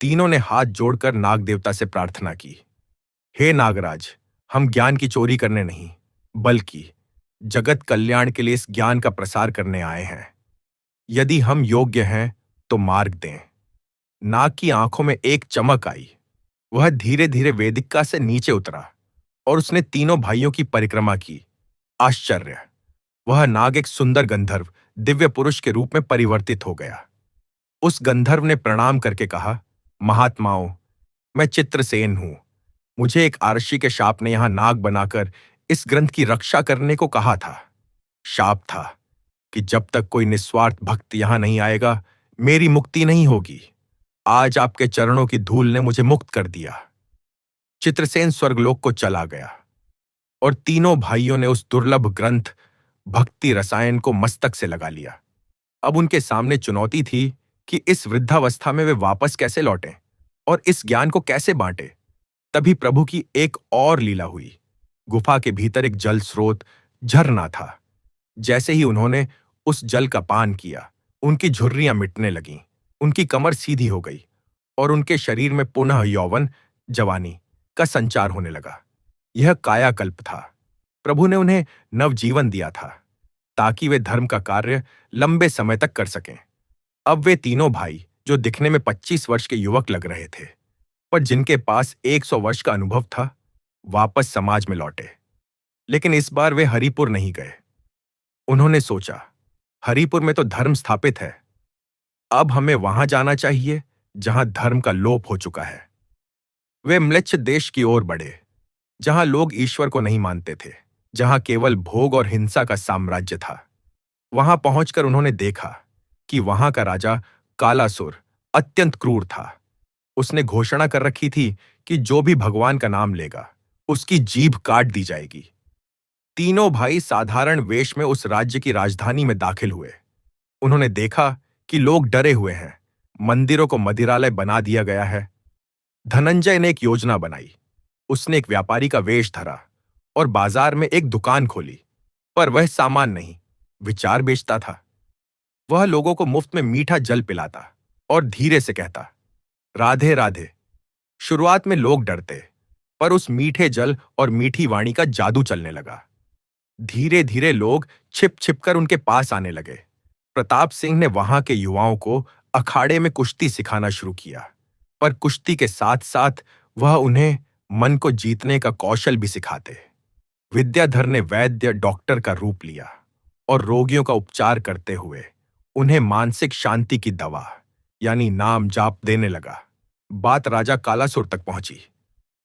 तीनों ने हाथ जोड़कर नाग देवता से प्रार्थना की, हे नागराज, हम ज्ञान की चोरी करने नहीं, बल्कि जगत कल्याण के लिए इस ज्ञान का प्रसार करने आए हैं। यदि हम योग्य हैं तो मार्ग दें। नाग की आंखों में एक चमक आई। वह धीरे धीरे वेदिका से नीचे उतरा और उसने तीनों भाइयों की परिक्रमा की। आश्चर्य! वह नाग एक सुंदर गंधर्व, दिव्य पुरुष के रूप में परिवर्तित हो गया। उस गंधर्व ने प्रणाम करके कहा, महात्माओं, मैं चित्रसेन हूं। मुझे एक आरशी के शाप ने यहां नाग बनाकर इस ग्रंथ की रक्षा करने को कहा था। शाप था कि जब तक कोई निस्वार्थ भक्त यहां नहीं आएगा, मेरी मुक्ति नहीं होगी। आज आपके चरणों की धूल ने मुझे मुक्त कर दिया। चित्रसेन स्वर्गलोक को चला गया और तीनों भाइयों ने उस दुर्लभ ग्रंथ भक्ति रसायन को मस्तक से लगा लिया। अब उनके सामने चुनौती थी कि इस वृद्धावस्था में वे वापस कैसे लौटें और इस ज्ञान को कैसे बांटें। तभी प्रभु की एक और लीला हुई। गुफा के भीतर एक जल स्रोत, झरना था। जैसे ही उन्होंने उस जल का पान किया, उनकी झुर्रियां मिटने लगीं, उनकी कमर सीधी हो गई और उनके शरीर में पुनः यौवन, जवानी का संचार होने लगा। यह कायाकल्प था। प्रभु ने उन्हें नवजीवन दिया था ताकि वे धर्म का कार्य लंबे समय तक कर सकें। अब वे तीनों भाई, जो दिखने में 25 वर्ष के युवक लग रहे थे, पर जिनके पास 100 वर्ष का अनुभव था, वापस समाज में लौटे। लेकिन इस बार वे हरिपुर नहीं गए। उन्होंने सोचा, हरिपुर में तो धर्म स्थापित है, अब हमें वहां जाना चाहिए जहां धर्म का लोप हो चुका है। वे म्लेच्छ देश की ओर बढ़े। जहां लोग ईश्वर को नहीं मानते थे, जहां केवल भोग और हिंसा का साम्राज्य था। वहां पहुंचकर उन्होंने देखा कि वहां का राजा कालासुर अत्यंत क्रूर था। उसने घोषणा कर रखी थी कि जो भी भगवान का नाम लेगा, उसकी जीभ काट दी जाएगी। तीनों भाई साधारण वेश में उस राज्य की राजधानी में दाखिल हुए। उन्होंने देखा कि लोग डरे हुए हैं, मंदिरों को मदिरालय बना दिया गया है। धनंजय ने एक योजना बनाई। उसने एक व्यापारी का वेश धरा और बाजार में एक दुकान खोली, पर वह सामान नहीं, विचार बेचता था। वह लोगों को मुफ्त में मीठा जल पिलाता और धीरे से कहता, राधे राधे। शुरुआत में लोग डरते, पर उस मीठे जल और मीठी वाणी का जादू चलने लगा। धीरे धीरे लोग छिप छिपकर उनके पास आने लगे। प्रताप सिंह ने वहां के युवाओं को अखाड़े में कुश्ती सिखाना शुरू किया, पर कुश्ती के साथ साथ वह उन्हें मन को जीतने का कौशल भी सिखाते। विद्याधर ने वैद्य डॉक्टर का रूप लिया और रोगियों का उपचार करते हुए उन्हें मानसिक शांति की दवा यानी नाम जाप देने लगा। बात राजा कालासुर तक पहुंची।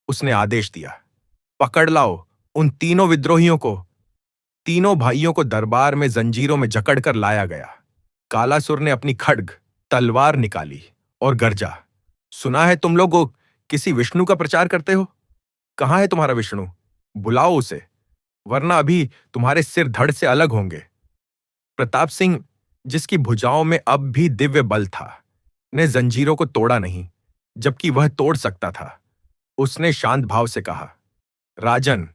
उसने आदेश दिया, पकड़ लाओ उन तीनों विद्रोहियों को। तीनों भाइयों को दरबार में जंजीरों में जकड़कर लाया गया। कालासुर ने अपनी खड्ग तलवार निकाली और गरजा, सुना है तुम लोग किसी विष्णु का प्रचार करते हो? कहां है तुम्हारा विष्णु? बुलाओ उसे, वरना अभी तुम्हारे सिर धड़ से अलग होंगे। प्रताप सिंह, जिसकी भुजाओं में अब भी दिव्य बल था, ने जंजीरों को तोड़ा नहीं, जबकि वह तोड़ सकता था। उसने शांत भाव से कहा, राजन,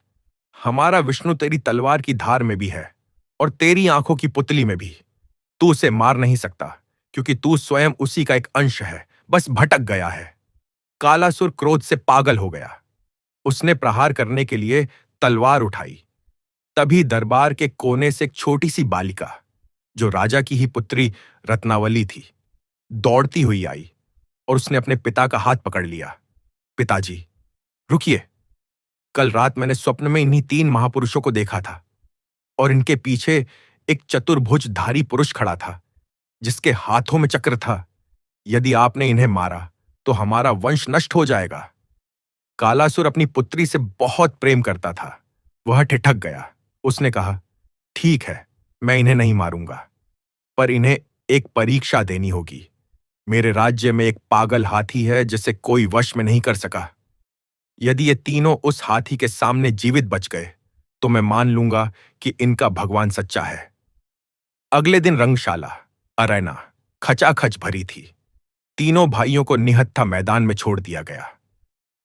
हमारा विष्णु तेरी तलवार की धार में भी है और तेरी आंखों की पुतली में भी। तू उसे मार नहीं सकता, क्योंकि तू स्वयं उसी का एक अंश है, बस भटक गया है। कालासुर क्रोध से पागल हो गया। उसने प्रहार करने के लिए तलवार उठाई। तभी दरबार के कोने से एक छोटी सी बालिका, जो राजा की ही पुत्री रत्नावली थी, दौड़ती हुई आई और उसने अपने पिता का हाथ पकड़ लिया। पिताजी, रुकिए। कल रात मैंने स्वप्न में इन्हीं तीन महापुरुषों को देखा था और इनके पीछे एक चतुर्भुजधारी पुरुष खड़ा था, जिसके हाथों में चक्र था। यदि आपने इन्हें मारा तो हमारा वंश नष्ट हो जाएगा। कालासुर अपनी पुत्री से बहुत प्रेम करता था। वह ठिठक गया। उसने कहा, ठीक है, मैं इन्हें नहीं मारूंगा, पर इन्हें एक परीक्षा देनी होगी। मेरे राज्य में एक पागल हाथी है जिसे कोई वश में नहीं कर सका। यदि ये तीनों उस हाथी के सामने जीवित बच गए तो मैं मान लूंगा कि इनका भगवान सच्चा है। अगले दिन रंगशाला, अरैना खचाखच भरी थी। तीनों भाइयों को निहत्था मैदान में छोड़ दिया गया।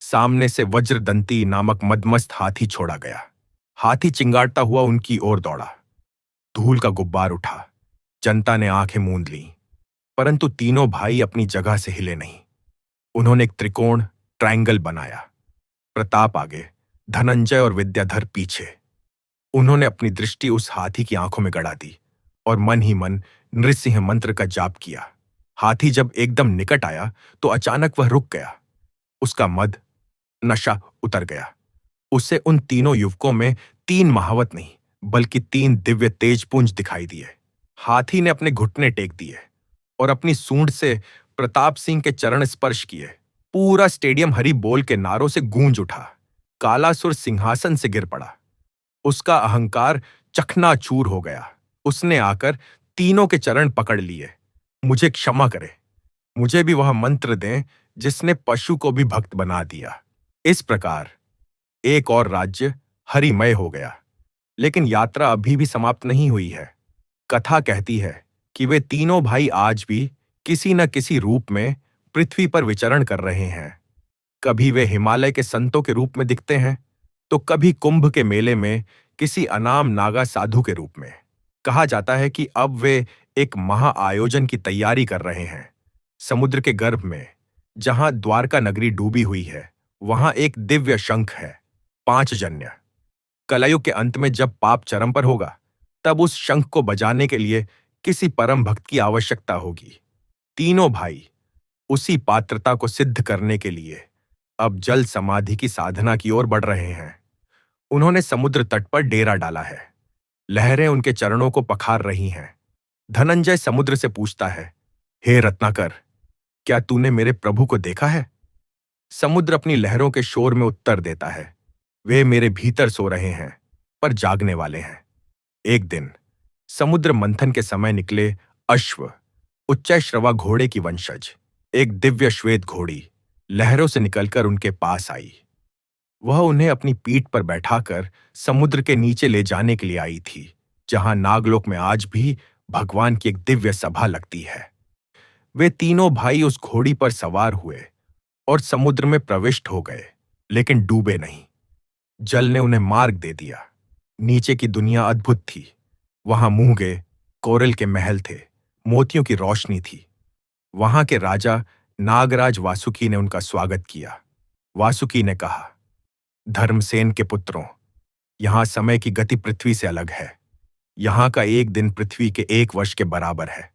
सामने से वज्रदंती नामक मदमस्त हाथी छोड़ा गया। हाथी चिंगारता हुआ उनकी ओर दौड़ा। धूल का गुब्बार उठा। जनता ने आंखें मूंद लीं, परंतु तीनों भाई अपनी जगह से हिले नहीं। उन्होंने एक त्रिकोण ट्रायंगल बनाया। प्रताप आगे, धनंजय और विद्याधर पीछे। उन्होंने अपनी दृष्टि उस हाथी की आंखों में गड़ा दी और मन ही मन नृसिंह मंत्र का जाप किया। हाथी जब एकदम निकट आया तो अचानक वह रुक गया। उसका मद, नशा उतर गया। उसे उन तीनों युवकों में तीन महावत नहीं, बल्कि तीन दिव्य तेजपुंज दिखाई दिए। हाथी ने अपने घुटने टेक दिए और अपनी सूंड से प्रताप सिंह के चरण स्पर्श किए। पूरा स्टेडियम हरि बोल के नारों से गूंज उठा। कालासुर सिंहासन से गिर पड़ा। उसका अहंकार चकनाचूर हो गया। उसने आकर तीनों के चरण पकड़ लिए। मुझे क्षमा करें, मुझे भी वह मंत्र दें जिसने पशु को भी भक्त बना दिया। इस प्रकार एक और राज्य हरिमय हो गया। लेकिन यात्रा अभी भी समाप्त नहीं हुई है। कथा कहती है कि वे तीनों भाई आज भी किसी न किसी रूप में पृथ्वी पर विचरण कर रहे हैं। कभी वे हिमालय के संतों के रूप में दिखते हैं, तो कभी कुंभ के मेले में किसी अनाम नागा साधु के रूप में। कहा जाता है कि अब वे एक महाआयोजन की तैयारी कर रहे हैं। समुद्र के गर्भ में, जहां द्वारका नगरी डूबी हुई है, वहां एक दिव्य शंख है, पांचजन्य। कलयुग के अंत में जब पाप चरम पर होगा, तब उस शंख को बजाने के लिए किसी परम भक्त की आवश्यकता होगी। तीनों भाई उसी पात्रता को सिद्ध करने के लिए अब जल समाधि की साधना की ओर बढ़ रहे हैं। उन्होंने समुद्र तट पर डेरा डाला है। लहरें उनके चरणों को पखार रही हैं। धनंजय समुद्र से पूछता है, हे रत्नाकर, क्या तूने मेरे प्रभु को देखा है? समुद्र अपनी लहरों के शोर में उत्तर देता है, वे मेरे भीतर सो रहे हैं, पर जागने वाले हैं। एक दिन समुद्र मंथन के समय निकले अश्व, उच्चैश्रवा घोड़े की वंशज, एक दिव्य श्वेत घोड़ी लहरों से निकलकर उनके पास आई। वह उन्हें अपनी पीठ पर बैठाकर समुद्र के नीचे ले जाने के लिए आई थी, जहां नागलोक में आज भी भगवान की एक दिव्य सभा लगती है। वे तीनों भाई उस घोड़ी पर सवार हुए और समुद्र में प्रविष्ट हो गए, लेकिन डूबे नहीं। जल ने उन्हें मार्ग दे दिया। नीचे की दुनिया अद्भुत थी। वहां मूंगे, कोरल के महल थे, मोतियों की रोशनी थी। वहां के राजा नागराज वासुकी ने उनका स्वागत किया। वासुकी ने कहा, धर्मसेन के पुत्रों, यहां समय की गति पृथ्वी से अलग है। यहां का एक दिन पृथ्वी के एक वर्ष के बराबर है।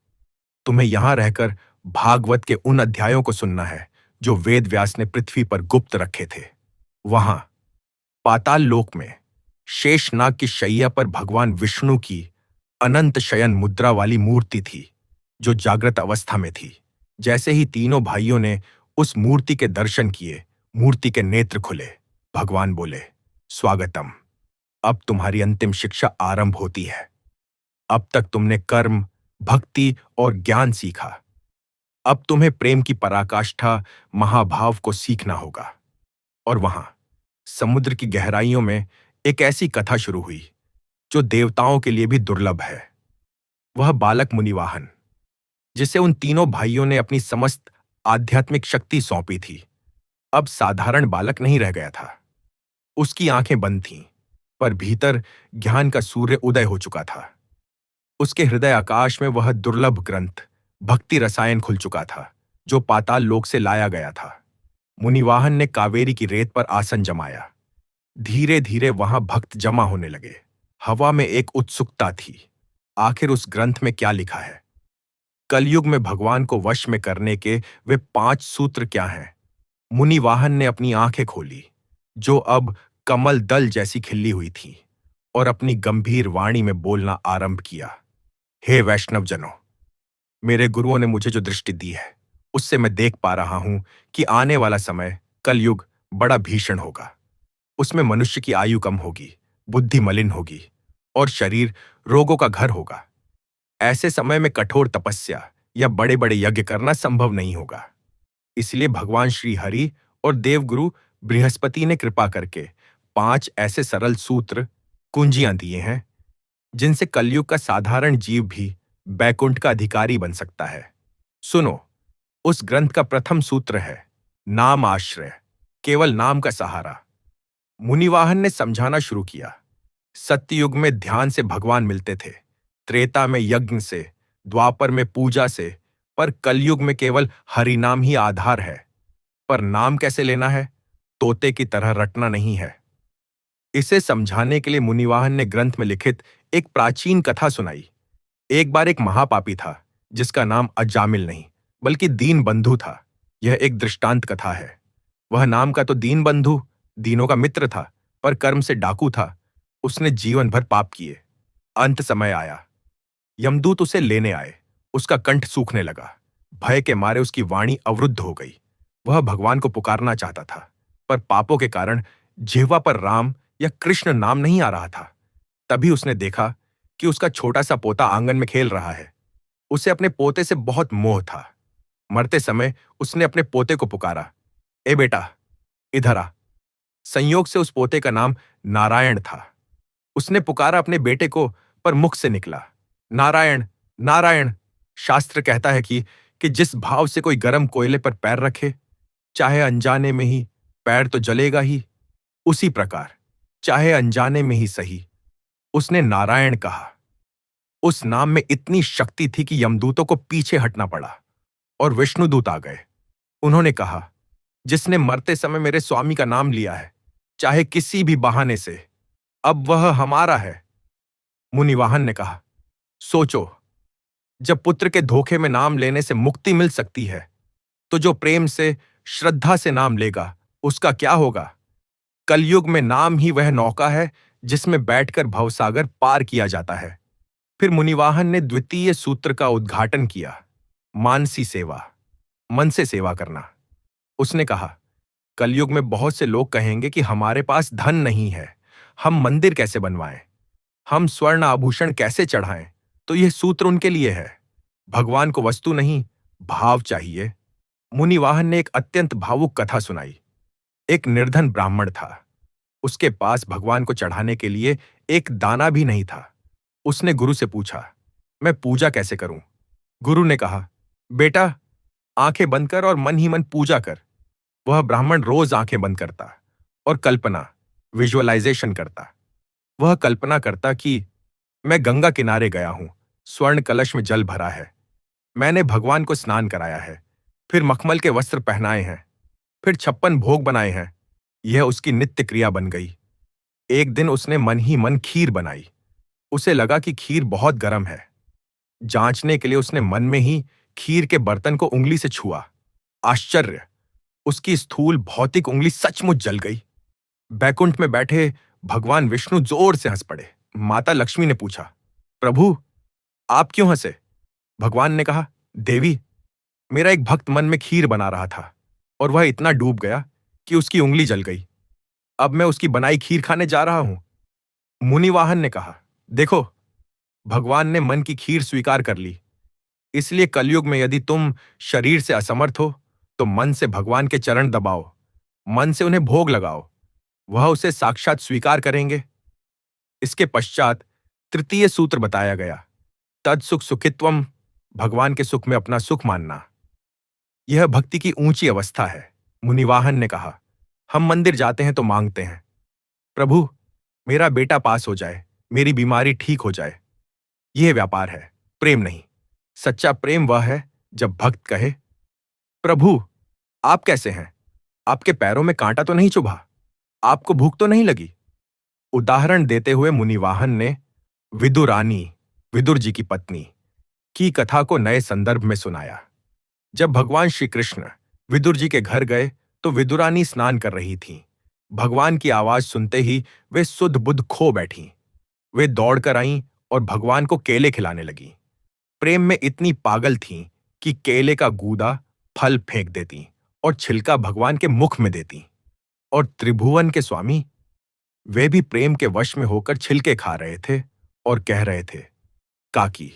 तुम्हें यहां रहकर भागवत के उन अध्यायों को सुनना है जो वेद व्यास ने पृथ्वी पर गुप्त रखे थे। वहां पाताल लोक में शेषनाग की शैया पर भगवान विष्णु की अनंत शयन मुद्रा वाली मूर्ति थी, जो जागृत अवस्था में थी। जैसे ही तीनों भाइयों ने उस मूर्ति के दर्शन किए, मूर्ति के नेत्र खुले। भगवान बोले, स्वागतम, अब तुम्हारी अंतिम शिक्षा आरंभ होती है। अब तक तुमने कर्म, भक्ति और ज्ञान सीखा। अब तुम्हें प्रेम की पराकाष्ठा, महाभाव को सीखना होगा। और वहां समुद्र की गहराइयों में एक ऐसी कथा शुरू हुई जो देवताओं के लिए भी दुर्लभ है। वह बालक मुनिवाहन, जिसे उन तीनों भाइयों ने अपनी समस्त आध्यात्मिक शक्ति सौंपी थी, अब साधारण बालक नहीं रह गया था। उसकी आंखें बंद थीं, पर भीतर ज्ञान का सूर्य उदय हो चुका था। उसके हृदय आकाश में वह दुर्लभ ग्रंथ भक्ति रसायन खुल चुका था, जो पाताल लोक से लाया गया था। मुनिवाहन ने कावेरी की रेत पर आसन जमाया। धीरे धीरे वहां भक्त जमा होने लगे। हवा में एक उत्सुकता थी। आखिर उस ग्रंथ में क्या लिखा है? कलयुग में भगवान को वश में करने के वे 5 सूत्र क्या हैं? मुनिवाहन ने अपनी आंखें खोली, जो अब कमल दल जैसी खिली हुई थी, और अपनी गंभीर वाणी में बोलना आरंभ किया। हे वैष्णव जनों, मेरे गुरुओं ने मुझे जो दृष्टि दी है, उससे मैं देख पा रहा हूं कि आने वाला समय कलयुग बड़ा भीषण होगा। उसमें मनुष्य की आयु कम होगी, बुद्धि मलिन होगी और शरीर रोगों का घर होगा। ऐसे समय में कठोर तपस्या या बड़े बड़े यज्ञ करना संभव नहीं होगा। इसलिए भगवान श्री हरि और देवगुरु बृहस्पति ने कृपा करके 5 ऐसे सरल सूत्र, कुंजियां दिए हैं, जिनसे कलयुग का साधारण जीव भी बैकुंठ का अधिकारी बन सकता है। सुनो, उस ग्रंथ का प्रथम सूत्र है नाम आश्रय, केवल नाम का सहारा। मुनिवाहन ने समझाना शुरू किया। सत्ययुग में ध्यान से भगवान मिलते थे, त्रेता में यज्ञ से, द्वापर में पूजा से, पर कलयुग में केवल हरिनाम ही आधार है। पर नाम कैसे लेना है? तोते की तरह रटना नहीं है। इसे समझाने के लिए मुनिवाहन ने ग्रंथ में लिखित एक प्राचीन कथा सुनाई। एक बार एक महापापी था, जिसका नाम अजामिल नहीं बल्कि दीन बंधु था। यह एक दृष्टांत कथा है। वह नाम का तो दीन बंधु, दीनों का मित्र था, पर कर्म से डाकू था। उसने जीवन भर पाप किए। अंत समय आया, यमदूत उसे लेने आए। उसका कंठ सूखने लगा। भय के मारे उसकी वाणी अवरुद्ध हो गई। वह भगवान को पुकारना चाहता था, पर पापों के कारण जिह्वा पर राम या कृष्ण नाम नहीं आ रहा था। तभी उसने देखा कि उसका छोटा सा पोता आंगन में खेल रहा है। उसे अपने पोते से बहुत मोह था। मरते समय उसने अपने पोते को पुकारा, ए बेटा, इधर आ। संयोग से उस पोते का नाम नारायण था। उसने पुकारा अपने बेटे को, पर मुख से निकला, नारायण नारायण। शास्त्र कहता है कि जिस भाव से कोई गर्म कोयले पर पैर रखे, चाहे अनजाने में ही, पैर तो जलेगा ही। उसी प्रकार चाहे अनजाने में ही सही, उसने नारायण कहा। उस नाम में इतनी शक्ति थी कि यमदूतों को पीछे हटना पड़ा और विष्णुदूत आ गए। उन्होंने कहा, जिसने मरते समय मेरे स्वामी का नाम लिया है, चाहे किसी भी बहाने से, अब वह हमारा है। मुनिवाहन ने कहा, सोचो, जब पुत्र के धोखे में नाम लेने से मुक्ति मिल सकती है, तो जो प्रेम से, श्रद्धा से नाम लेगा, उसका क्या होगा? कलयुग में नाम ही वह नौका है जिसमें बैठकर भवसागर पार किया जाता है। फिर मुनिवाहन ने द्वितीय सूत्र का उद्घाटन किया, मानसी सेवा, मन से सेवा करना। उसने कहा, कलयुग में बहुत से लोग कहेंगे कि हमारे पास धन नहीं है, हम मंदिर कैसे बनवाएं, हम स्वर्ण आभूषण कैसे चढ़ाएं। तो यह सूत्र उनके लिए है। भगवान को वस्तु नहीं, भाव चाहिए। मुनिवाहन ने एक अत्यंत भावुक कथा सुनाई। एक निर्धन ब्राह्मण था। उसके पास भगवान को चढ़ाने के लिए एक दाना भी नहीं था। उसने गुरु से पूछा, मैं पूजा कैसे करूं? गुरु ने कहा, बेटा, आंखें बंद कर और मन ही मन पूजा कर। वह ब्राह्मण रोज आंखें बंद करता और कल्पना, विजुअलाइजेशन करता। वह कल्पना करता कि मैं गंगा किनारे गया हूं, स्वर्ण कलश में जल भरा है, मैंने भगवान को स्नान कराया है, फिर मखमल के वस्त्र पहनाए हैं, फिर 56 भोग बनाए हैं। यह उसकी नित्य क्रिया बन गई। एक दिन उसने मन ही मन खीर बनाई। उसे लगा कि खीर बहुत गर्म है। जांचने के लिए उसने मन में ही खीर के बर्तन को उंगली से छुआ। आश्चर्य! उसकी स्थूल भौतिक उंगली सचमुच जल गई। बैकुंठ में बैठे भगवान विष्णु जोर से हंस पड़े। माता लक्ष्मी ने पूछा, प्रभु, आप क्यों हंसे? भगवान ने कहा, देवी, मेरा एक भक्त मन में खीर बना रहा था और वह इतना डूब गया कि उसकी उंगली जल गई। अब मैं उसकी बनाई खीर खाने जा रहा हूं। मुनिवाहन ने कहा, देखो, भगवान ने मन की खीर स्वीकार कर ली। इसलिए कलयुग में यदि तुम शरीर से असमर्थ हो तो मन से भगवान के चरण दबाओ, मन से उन्हें भोग लगाओ, वह उसे साक्षात स्वीकार करेंगे। इसके पश्चात तृतीय सूत्र बताया गया, तत्सुख सुखित्वम, भगवान के सुख में अपना सुख मानना। यह भक्ति की ऊंची अवस्था है। मुनिवाहन ने कहा, हम मंदिर जाते हैं तो मांगते हैं, प्रभु, मेरा बेटा पास हो जाए, मेरी बीमारी ठीक हो जाए। यह व्यापार है, प्रेम नहीं। सच्चा प्रेम वह है जब भक्त कहे, प्रभु, आप कैसे हैं? आपके पैरों में कांटा तो नहीं चुभा? आपको भूख तो नहीं लगी? उदाहरण देते हुए मुनिवाहन ने विदुरानी, विदुर जी की पत्नी, की कथा को नए संदर्भ में सुनाया। जब भगवान श्री कृष्ण विदुर जी के घर गए तो विदुरानी स्नान कर रही थीं। भगवान की आवाज सुनते ही वे सुध बुध खो बैठीं। वे दौड़कर आईं और भगवान को केले खिलाने लगीं। प्रेम में इतनी पागल थीं कि केले का गूदा फल फेंक देतीं और छिलका भगवान के मुख में देतीं। और त्रिभुवन के स्वामी, वे भी प्रेम के वश में होकर छिलके खा रहे थे और कह रहे थे, काकी,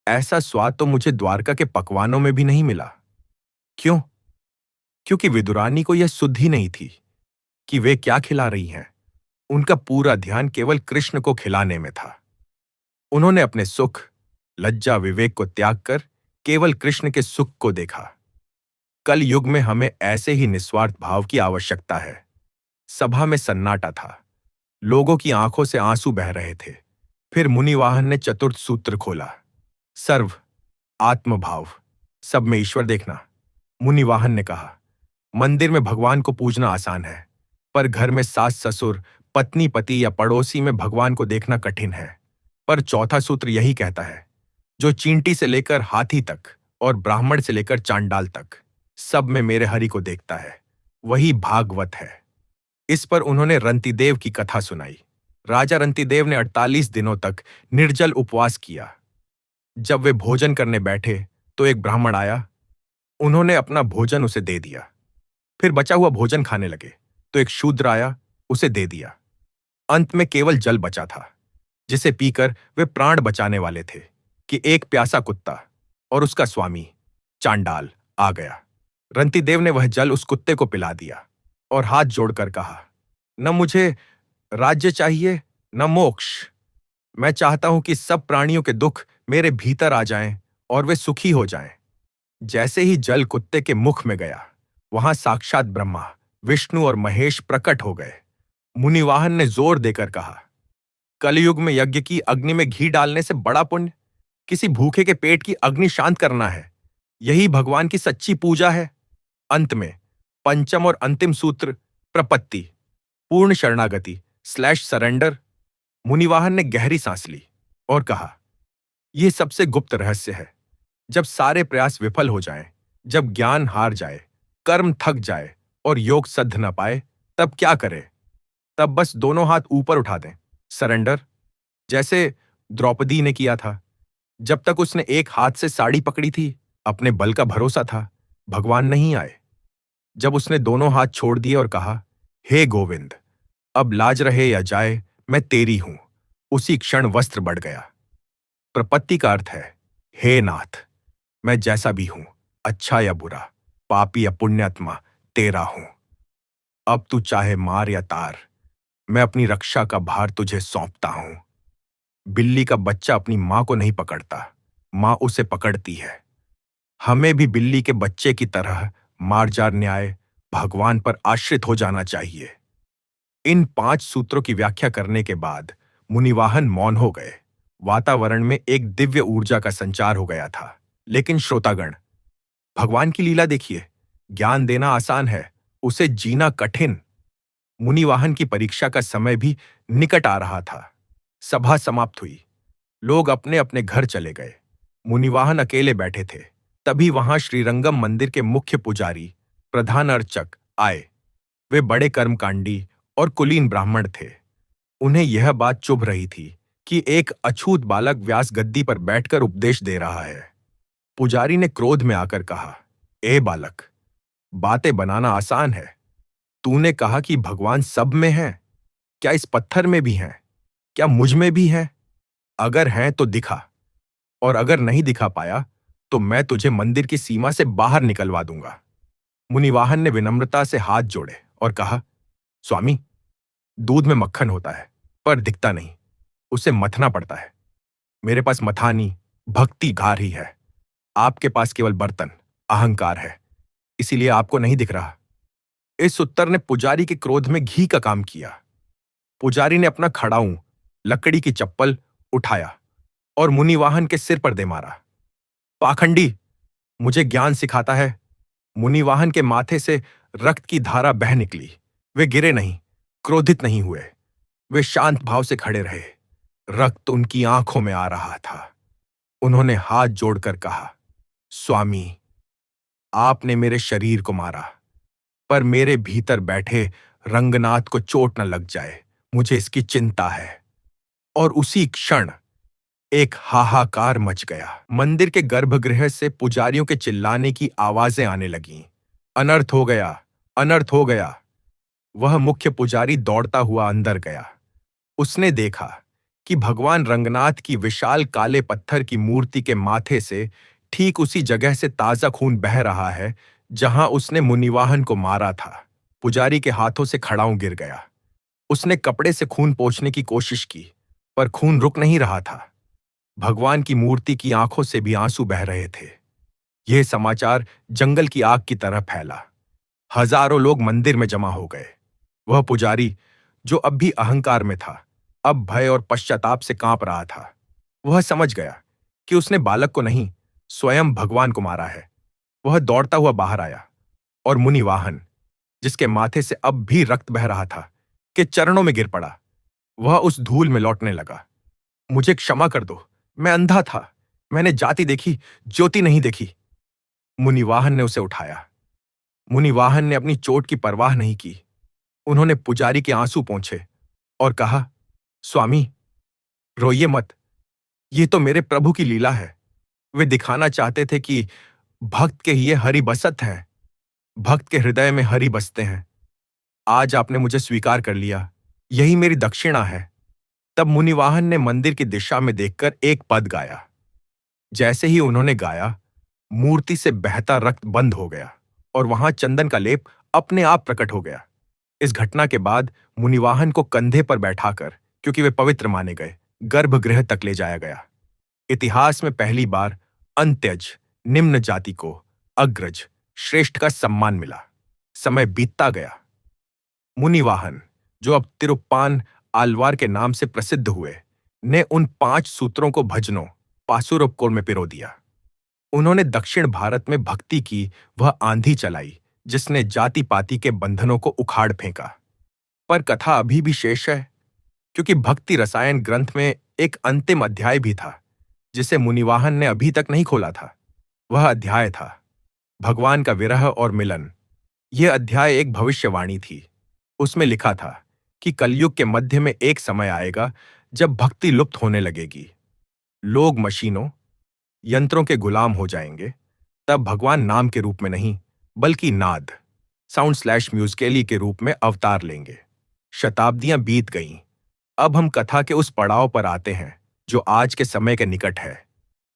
ऐसा स्वाद तो मुझे द्वारका के पकवानों में भी नहीं मिला। क्यों? क्योंकि विदुरानी को यह सुध ही नहीं थी कि वे क्या खिला रही हैं। उनका पूरा ध्यान केवल कृष्ण को खिलाने में था। उन्होंने अपने सुख, लज्जा, विवेक को त्याग कर केवल कृष्ण के सुख को देखा। कल युग में हमें ऐसे ही निस्वार्थ भाव की आवश्यकता है। सभा में सन्नाटा था। लोगों की आंखों से आंसू बह रहे थे। फिर मुनिवाहन ने चतुर्थ सूत्र खोला, सर्व, आत्मभाव, सब में ईश्वर देखना। मुनिवाहन ने कहा, मंदिर में भगवान को पूजना आसान है, पर घर में सास ससुर, पत्नी पति या पड़ोसी में भगवान को देखना कठिन है। पर चौथा सूत्र यही कहता है, जो चींटी से लेकर हाथी तक और ब्राह्मण से लेकर चांडाल तक सब में मेरे हरि को देखता है, वही भागवत है। इस पर उन्होंने रंतिदेव की कथा सुनाई। राजा रंतिदेव ने 48 दिनों तक निर्जल उपवास किया। जब वे भोजन करने बैठे तो एक ब्राह्मण आया। उन्होंने अपना भोजन उसे दे दिया। फिर बचा हुआ भोजन खाने लगे तो एक शूद्र आया, उसे दे दिया। अंत में केवल जल बचा था, जिसे पीकर वे प्राण बचाने वाले थे कि एक प्यासा कुत्ता और उसका स्वामी चांडाल आ गया। रंतिदेव ने वह जल उस कुत्ते को पिला दिया और हाथ जोड़कर कहा, न मुझे राज्य चाहिए न मोक्ष। मैं चाहता हूं कि सब प्राणियों के दुख मेरे भीतर आ जाएं और वे सुखी हो जाएं। जैसे ही जल कुत्ते के मुख में गया, वहां साक्षात ब्रह्मा, विष्णु और महेश प्रकट हो गए। मुनिवाहन ने जोर देकर कहा, कलयुग में यज्ञ की अग्नि में घी डालने से बड़ा पुण्य किसी भूखे के पेट की अग्नि शांत करना है। यही भगवान की सच्ची पूजा है। अंत में पंचम और अंतिम सूत्र, प्रपत्ति, पूर्ण शरणागति / सरेंडर। मुनिवाहन ने गहरी सांस ली और कहा, यह सबसे गुप्त रहस्य है। जब सारे प्रयास विफल हो जाएं, जब ज्ञान हार जाए, कर्म थक जाए और योग सध न पाए, तब क्या करें? तब बस दोनों हाथ ऊपर उठा दें, सरेंडर, जैसे द्रौपदी ने किया था। जब तक उसने एक हाथ से साड़ी पकड़ी थी, अपने बल का भरोसा था, भगवान नहीं आए। जब उसने दोनों हाथ छोड़ दिए और कहा, हे गोविंद, अब लाज रहे या जाए, मैं तेरी हूं, उसी क्षण वस्त्र बढ़ गया। प्रपत्ति का अर्थ है, हे नाथ, मैं जैसा भी हूं, अच्छा या बुरा, पापी या पुण्यात्मा, तेरा हूं। अब तू चाहे मार या तार, मैं अपनी रक्षा का भार तुझे सौंपता हूं। बिल्ली का बच्चा अपनी मां को नहीं पकड़ता, मां उसे पकड़ती है। हमें भी बिल्ली के बच्चे की तरह मार्जार न्याय भगवान पर आश्रित हो जाना चाहिए। इन 5 सूत्रों की व्याख्या करने के बाद मुनिवाहन मौन हो गए। वातावरण में एक दिव्य ऊर्जा का संचार हो गया था। लेकिन श्रोतागण, भगवान की लीला देखिए। ज्ञान देना आसान है, उसे जीना कठिन। मुनिवाहन की परीक्षा का समय भी निकट आ रहा था। सभा समाप्त हुई। लोग अपने अपने घर चले गए। मुनिवाहन अकेले बैठे थे। तभी वहां श्रीरंगम मंदिर के मुख्य पुजारी, प्रधान अर्चक आए। वे बड़े कर्मकांडी और कुलीन ब्राह्मण थे। उन्हें यह बात चुभ रही थी कि एक अछूत बालक व्यास गद्दी पर बैठकर उपदेश दे रहा है। पुजारी ने क्रोध में आकर कहा, ए बालक, बातें बनाना आसान है। तूने कहा कि भगवान सब में है। क्या इस पत्थर में भी हैं? क्या मुझ में भी हैं? अगर हैं तो दिखा, और अगर नहीं दिखा पाया तो मैं तुझे मंदिर की सीमा से बाहर निकलवा दूंगा। मुनिवाहन ने विनम्रता से हाथ जोड़े और कहा, स्वामी, दूध में मक्खन होता है, पर दिखता नहीं, उसे मथना पड़ता है। मेरे पास मथानी भक्ति घार ही है। आपके पास केवल बर्तन अहंकार है, इसीलिए आपको नहीं दिख रहा। इस उत्तर ने पुजारी के क्रोध में घी का काम किया। पुजारी ने अपना खड़ाऊं, लकड़ी की चप्पल उठाया और मुनिवाहन के सिर पर दे मारा। पाखंडी, मुझे ज्ञान सिखाता है। मुनिवाहन के माथे से रक्त की धारा बह निकली। वे गिरे नहीं, क्रोधित नहीं हुए। वे शांत भाव से खड़े रहे। रक्त उनकी आंखों में आ रहा था। उन्होंने हाथ जोड़कर कहा, स्वामी, आपने मेरे शरीर को मारा, पर मेरे भीतर बैठे रंगनाथ को चोट न लग जाए, मुझे इसकी चिंता है। और उसी क्षण एक हाहाकार मच गया। मंदिर के गर्भगृह से पुजारियों के चिल्लाने की आवाजें आने लगीं। अनर्थ हो गया, अनर्थ हो गया। वह मुख्य पुजारी दौड़ता हुआ अंदर गया। उसने देखा कि भगवान रंगनाथ की विशाल काले पत्थर की मूर्ति के माथे से ठीक उसी जगह से ताजा खून बह रहा है जहां उसने मुनिवाहन को मारा था। पुजारी के हाथों से खड़ाऊं गिर गया। उसने कपड़े से खून पोंछने की कोशिश की, पर खून रुक नहीं रहा था। भगवान की मूर्ति की आंखों से भी आंसू बह रहे थे। यह समाचार जंगल की आग की तरह फैला। हजारों लोग मंदिर में जमा हो गए। वह पुजारी, जो अब भी अहंकार में था, अब भय और पश्चाताप से कांप रहा था। वह समझ गया कि उसने बालक को नहीं, स्वयं भगवान को मारा है। वह दौड़ता हुआ बाहर आया और मुनिवाहन, जिसके माथे से अब भी रक्त बह रहा था, के चरणों में गिर पड़ा। वह उस धूल में लौटने लगा। मुझे क्षमा कर दो, मैं अंधा था। मैंने जाति देखी, ज्योति नहीं देखी। मुनिवाहन ने उसे उठाया। मुनिवाहन ने अपनी चोट की परवाह नहीं की। उन्होंने पुजारी के आंसू पोंछे और कहा, स्वामी, रोइए मत। ये तो मेरे प्रभु की लीला है। वे दिखाना चाहते थे कि भक्त के ये हरि बसत है। भक्त के हृदय में हरि बसते हैं। आज आपने मुझे स्वीकार कर लिया, यही मेरी दक्षिणा है। तब मुनिवाहन ने मंदिर की दिशा में देखकर एक पद गाया। जैसे ही उन्होंने गाया, मूर्ति से बहता रक्त बंद हो गया और वहां चंदन का लेप अपने आप प्रकट हो गया। इस घटना के बाद मुनिवाहन को कंधे पर बैठाकर, क्योंकि वे पवित्र माने गए, गर्भगृह तक ले जाया गया। इतिहास में पहली बार अंत्यज, निम्न जाति को अग्रज, श्रेष्ठ का सम्मान मिला। समय बीतता गया। मुनिवाहन, जो अब तिरुप्पान आलवार के नाम से प्रसिद्ध हुए, ने उन 5 सूत्रों को भजनों, पासुरपकोल में पिरो दिया। उन्होंने दक्षिण भारत में भक्ति की वह आंधी चलाई जिसने जाति पाति के बंधनों को उखाड़ फेंका। पर कथा अभी भी शेष है, क्योंकि भक्ति रसायन ग्रंथ में एक अंतिम अध्याय भी था जिसे मुनिवाहन ने अभी तक नहीं खोला था। वह अध्याय था भगवान का विरह और मिलन। यह अध्याय एक भविष्यवाणी थी। उसमें लिखा था कि कलयुग के मध्य में एक समय आएगा जब भक्ति लुप्त होने लगेगी। लोग मशीनों, यंत्रों के गुलाम हो जाएंगे। तब भगवान नाम के रूप में नहीं, बल्कि नाद, साउंड स्लैश म्यूजिकली के रूप में अवतार लेंगे। शताब्दियां बीत गईं। अब हम कथा के उस पड़ाव पर आते हैं जो आज के समय के निकट है।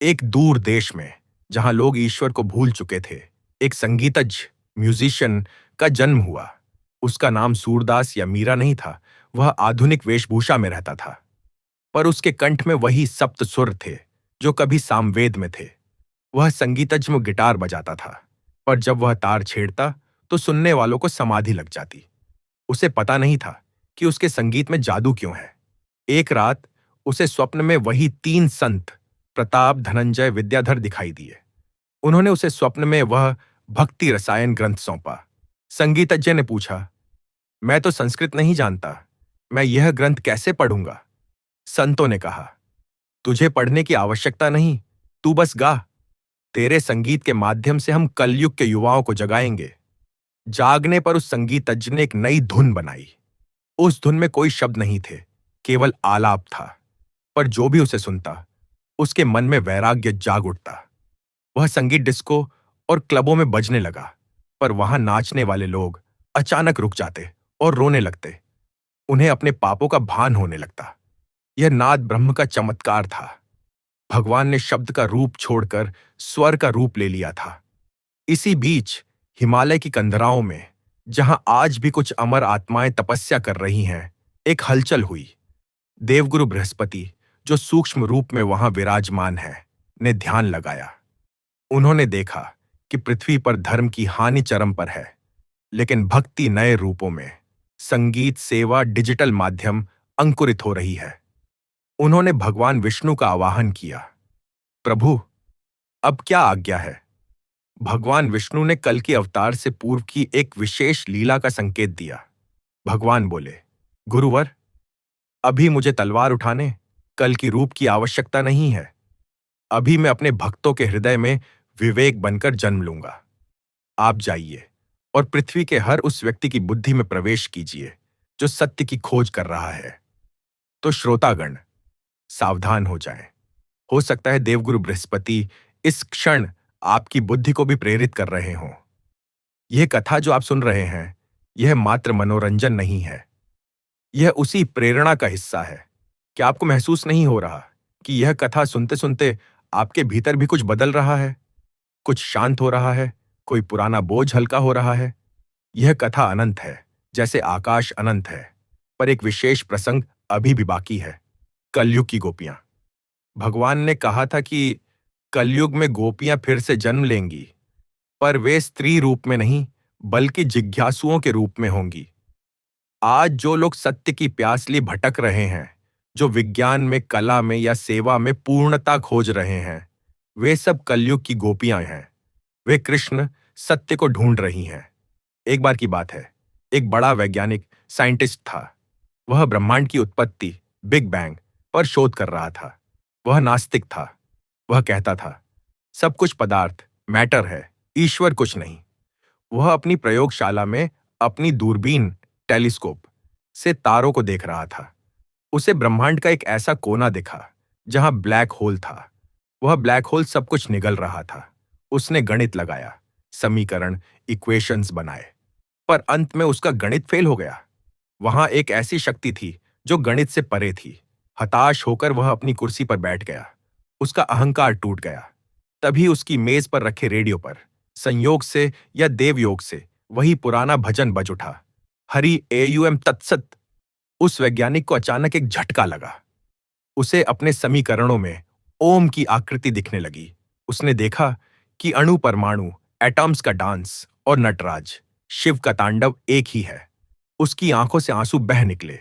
एक दूर देश में, जहां लोग ईश्वर को भूल चुके थे, एक संगीतज्ञ, म्यूजिशियन का जन्म हुआ। उसका नाम सूरदास या मीरा नहीं था। वह आधुनिक वेशभूषा में रहता था, पर उसके कंठ में वही सप्त सुर थे जो कभी सामवेद में थे। वह संगीतज्ञ में गिटार बजाता था, पर जब वह तार छेड़ता तो सुनने वालों को समाधि लग जाती। उसे पता नहीं था कि उसके संगीत में जादू क्यों है। एक रात उसे स्वप्न में वही 3 संत, प्रताप, धनंजय, विद्याधर, दिखाई दिए। उन्होंने उसे स्वप्न में वह भक्ति रसायन ग्रंथ सौंपा। संगीतज्ञ ने पूछा, मैं तो संस्कृत नहीं जानता, मैं यह ग्रंथ कैसे पढ़ूंगा? संतों ने कहा, तुझे पढ़ने की आवश्यकता नहीं, तू बस गा। तेरे संगीत के माध्यम से हम कलयुग के युवाओं को जगाएंगे। जागने पर उस संगीतज्ञ ने एक नई धुन बनाई। उस धुन में कोई शब्द नहीं थे, केवल आलाप था, पर जो भी उसे सुनता उसके मन में वैराग्य जाग उठता। वह संगीत डिस्को और क्लबों में बजने लगा, पर वहां नाचने वाले लोग अचानक रुक जाते और रोने लगते। उन्हें अपने पापों का भान होने लगता। यह नाद ब्रह्म का चमत्कार था। भगवान ने शब्द का रूप छोड़कर स्वर का रूप ले लिया था। इसी बीच हिमालय की कंदराओं में, जहां आज भी कुछ अमर आत्माएं तपस्या कर रही हैं, एक हलचल हुई। देवगुरु बृहस्पति, जो सूक्ष्म रूप में वहां विराजमान है, ने ध्यान लगाया। उन्होंने देखा कि पृथ्वी पर धर्म की हानि चरम पर है, लेकिन भक्ति नए रूपों में, संगीत, सेवा, डिजिटल माध्यम अंकुरित हो रही है। उन्होंने भगवान विष्णु का आवाहन किया, प्रभु, अब क्या आज्ञा है? भगवान विष्णु ने कल की अवतार से पूर्व की एक विशेष लीला का संकेत दिया। भगवान बोले, गुरुवर, अभी मुझे तलवार उठाने, कल की रूप की आवश्यकता नहीं है। अभी मैं अपने भक्तों के हृदय में विवेक बनकर जन्म लूंगा। आप जाइए और पृथ्वी के हर उस व्यक्ति की बुद्धि में प्रवेश कीजिए जो सत्य की खोज कर रहा है। तो श्रोतागण, सावधान हो जाएं। हो सकता है देवगुरु बृहस्पति इस क्षण आपकी बुद्धि को भी प्रेरित कर रहे हों। यह कथा जो आप सुन रहे हैं, यह मात्र मनोरंजन नहीं है, यह उसी प्रेरणा का हिस्सा है। क्या आपको महसूस नहीं हो रहा कि यह कथा सुनते सुनते आपके भीतर भी कुछ बदल रहा है? कुछ शांत हो रहा है, कोई पुराना बोझ हल्का हो रहा है। यह कथा अनंत है, जैसे आकाश अनंत है, पर एक विशेष प्रसंग अभी भी बाकी है। कलयुग की गोपियां। भगवान ने कहा था कि कलयुग में गोपियां फिर से जन्म लेंगी, पर वे स्त्री रूप में नहीं, बल्कि जिज्ञासुओं के रूप में होंगी। आज जो लोग सत्य की प्यास लिए भटक रहे हैं, जो विज्ञान में, कला में या सेवा में पूर्णता खोज रहे हैं, वे सब कलयुग की गोपियां हैं। वे कृष्ण सत्य को ढूंढ रही हैं। एक बार की बात है, एक बड़ा वैज्ञानिक, साइंटिस्ट था। वह ब्रह्मांड की उत्पत्ति, बिग बैंग, पर शोध कर रहा था। वह नास्तिक था। वह कहता था, सब कुछ पदार्थ, मैटर है, ईश्वर कुछ नहीं। वह अपनी प्रयोगशाला में अपनी दूरबीन, टेलीस्कोप से तारों को देख रहा था। उसे ब्रह्मांड का एक ऐसा कोना दिखा जहां ब्लैक होल था। वह ब्लैक होल सब कुछ निगल रहा था। उसने गणित लगाया, समीकरण, इक्वेशंस बनाए, पर अंत में उसका गणित फेल हो गया। वहां एक ऐसी शक्ति थी जो गणित से परे थी। हताश होकर वह अपनी कुर्सी पर बैठ गया। उसका अहंकार टूट गया। तभी उसकी मेज पर रखे रेडियो पर संयोग से या देवयोग से वही पुराना भजन बज उठा, हरि एयुएम तत्सत। उस वैज्ञानिक को अचानक एक झटका लगा। उसे अपने समीकरणों में ओम की आकृति दिखने लगी। उसने देखा कि अणु, परमाणु, एटम्स का डांस और नटराज, शिव का तांडव एक ही है। उसकी आंखों से आंसू बह निकले।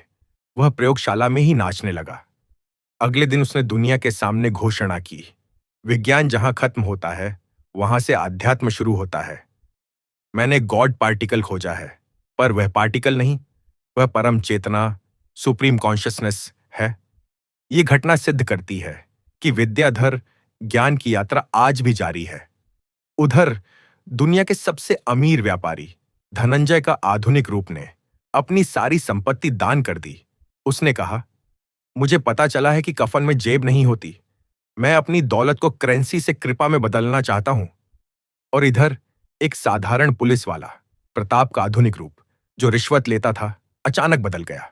वह प्रयोगशाला में ही नाचने लगा। अगले दिन उसने दुनिया के सामने घोषणा की, विज्ञान जहां खत्म होता है, वहां से आध्यात्म शुरू होता है। मैंने गॉड पार्टिकल खोजा है, पर वह पार्टिकल नहीं, वह परम चेतना, सुप्रीम कॉन्शियसनेस है। ये घटना सिद्ध करती है कि विद्याधर ज्ञान की यात्रा आज भी जारी है। उधर दुनिया के सबसे अमीर व्यापारी धनंजय का आधुनिक रूप ने अपनी सारी संपत्ति दान कर दी। उसने कहा, मुझे पता चला है कि कफन में जेब नहीं होती। मैं अपनी दौलत को करेंसी से कृपा में बदलना चाहता हूं। और इधर एक साधारण पुलिस वाला प्रताप का आधुनिक रूप, जो रिश्वत लेता था, अचानक बदल गया।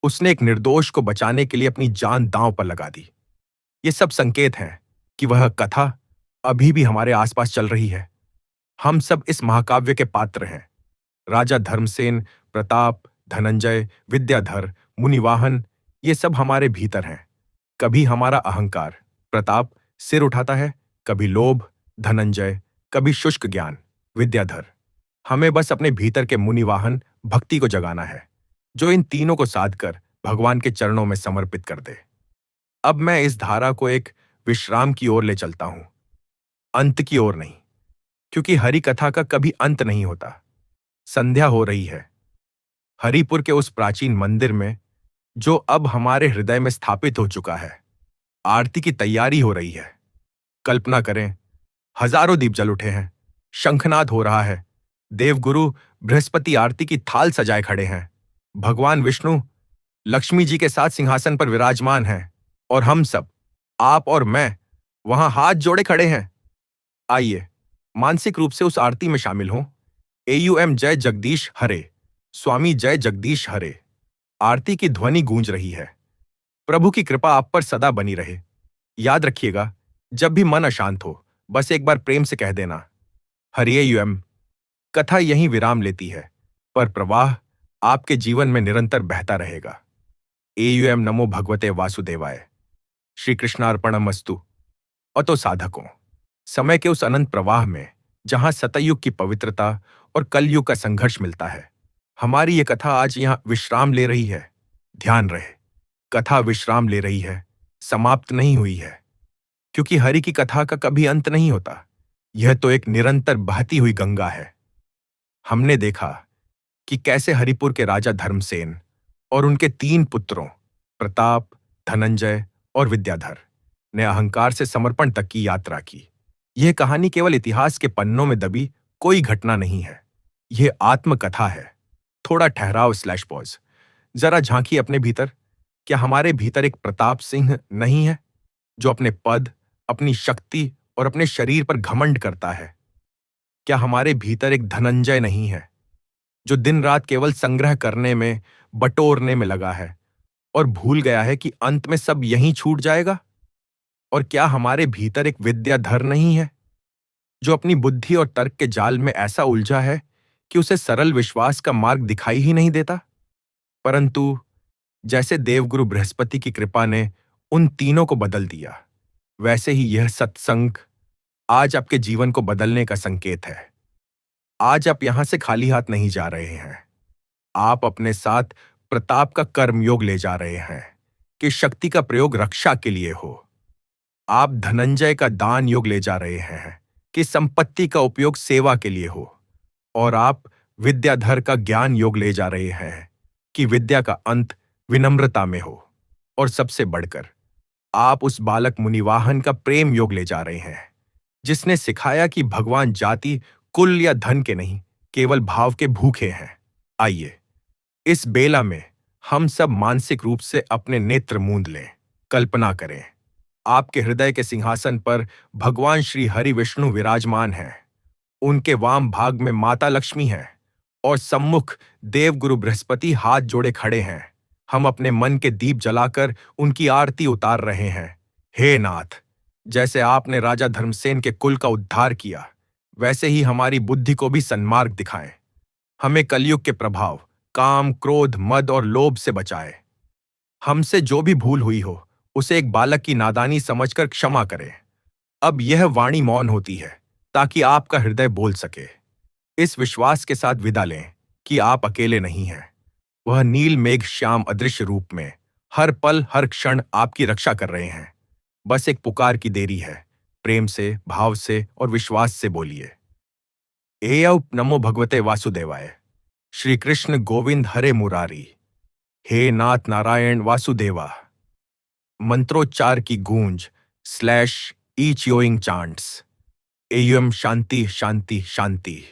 उसने एक निर्दोष को बचाने के लिए अपनी जान दांव पर लगा दी। ये सब संकेत हैं कि वह कथा अभी भी हमारे आसपास चल रही है। हम सब इस महाकाव्य के पात्र हैं। राजा धर्मसेन, प्रताप, धनंजय, विद्याधर, मुनिवाहन, ये सब हमारे भीतर हैं। कभी हमारा अहंकार, प्रताप, सिर उठाता है, कभी लोभ, धनंजय, कभी शुष्क ज्ञान, विद्याधर। हमें बस अपने भीतर के मुनिवाहन भक्ति को जगाना है, जो इन तीनों को साध कर भगवान के चरणों में समर्पित कर दे। अब मैं इस धारा को एक विश्राम की ओर ले चलता हूं, अंत की ओर नहीं, क्योंकि हरि कथा का कभी अंत नहीं होता। संध्या हो रही है। हरिपुर के उस प्राचीन मंदिर में, जो अब हमारे हृदय में स्थापित हो चुका है, आरती की तैयारी हो रही है। कल्पना करें, हजारों दीप जल उठे हैं, शंखनाद हो रहा है, देवगुरु बृहस्पति आरती की थाल सजाए खड़े हैं, भगवान विष्णु लक्ष्मी जी के साथ सिंहासन पर विराजमान हैं, और हम सब, आप और मैं, वहां हाथ जोड़े खड़े हैं। आइए मानसिक रूप से उस आरती में शामिल हों। एयूएम जय जगदीश हरे, स्वामी जय जगदीश हरे। आरती की ध्वनि गूंज रही है। प्रभु की कृपा आप पर सदा बनी रहे। याद रखिएगा, जब भी मन अशांत हो, बस एक बार प्रेम से कह देना, हरि एयूएम। कथा यहीं विराम लेती है, पर प्रवाह आपके जीवन में निरंतर बहता रहेगा। एयूएम नमो भगवते वासुदेवाय। श्री कृष्णार्पणमस्तु। अतो साधकों, समय के उस अनंत प्रवाह में, जहां सतयुग की पवित्रता और कलयुग का संघर्ष मिलता है, हमारी ये कथा आज यहां विश्राम ले रही है। ध्यान रहे, कथा विश्राम ले रही है, समाप्त नहीं हुई है, क्योंकि हरि की कथा का कभी अंत नहीं होता। यह तो एक निरंतर बहती हुई गंगा है। हमने देखा कि कैसे हरिपुर के राजा धर्मसेन और उनके 3 पुत्रों, प्रताप, धनंजय और विद्याधर, ने अहंकार से समर्पण तक की यात्रा की। यह कहानी केवल इतिहास के पन्नों में दबी कोई घटना नहीं है। यह आत्मकथा है। थोड़ा ठहराव / पॉज। जरा झांकी अपने भीतर। क्या हमारे भीतर एक प्रताप सिंह नहीं है, जो अपने पद, अपनी शक्ति और अपने शरीर पर घमंड करता है? क्या हमारे भीतर एक धनंजय नहीं है, जो दिन रात केवल संग्रह करने में, बटोरने में लगा है और भूल गया है कि अंत में सब यहीं छूट जाएगा? और क्या हमारे भीतर एक विद्याधर नहीं है, जो अपनी बुद्धि और तर्क के जाल में ऐसा उलझा है कि उसे सरल विश्वास का मार्ग दिखाई ही नहीं देता? परंतु जैसे देवगुरु बृहस्पति की कृपा ने उन तीनों को बदल दिया, वैसे ही यह सत्संग आज आपके जीवन को बदलने का संकेत है। आज आप यहां से खाली हाथ नहीं जा रहे हैं। आप अपने साथ प्रताप का कर्मयोग ले जा रहे हैं कि शक्ति का प्रयोग रक्षा के लिए हो। आप धनंजय का दान योग ले जा रहे हैं कि संपत्ति का उपयोग सेवा के लिए हो। और आप विद्याधर का ज्ञान योग ले जा रहे हैं कि विद्या का अंत विनम्रता में हो। और सबसे बढ़कर, आप उस बालक मुनिवाहन का प्रेम योग ले जा रहे हैं, जिसने सिखाया कि भगवान जाति, कुल या धन के नहीं, केवल भाव के भूखे हैं। आइए इस बेला में हम सब मानसिक रूप से अपने नेत्र मूंद लें। कल्पना करें, आपके हृदय के सिंहासन पर भगवान श्री हरि विष्णु विराजमान हैं। उनके वाम भाग में माता लक्ष्मी हैं और सम्मुख देवगुरु बृहस्पति हाथ जोड़े खड़े हैं। हम अपने मन के दीप जलाकर उनकी आरती उतार रहे हैं। हे नाथ, जैसे आपने राजा धर्मसेन के कुल का उद्धार किया, वैसे ही हमारी बुद्धि को भी सन्मार्ग दिखाएं। हमें कलयुग के प्रभाव, काम, क्रोध, मद और लोभ से बचाए। हमसे जो भी भूल हुई हो, उसे एक बालक की नादानी समझकर क्षमा करें। अब यह वाणी मौन होती है ताकि आपका हृदय बोल सके। इस विश्वास के साथ विदा लें कि आप अकेले नहीं हैं। वह नील मेघ श्याम अदृश्य रूप में हर पल हर क्षण आपकी रक्षा कर रहे हैं। बस एक पुकार की देरी है। प्रेम से, भाव से और विश्वास से बोलिए, एयौ नमो भगवते वासुदेवाय। श्री कृष्ण गोविंद हरे मुरारी। हे नाथ नारायण वासुदेवा। मंत्रोच्चार की गूंज / ईच योइंग चांट्स। एयूएम शांति शांति शांति।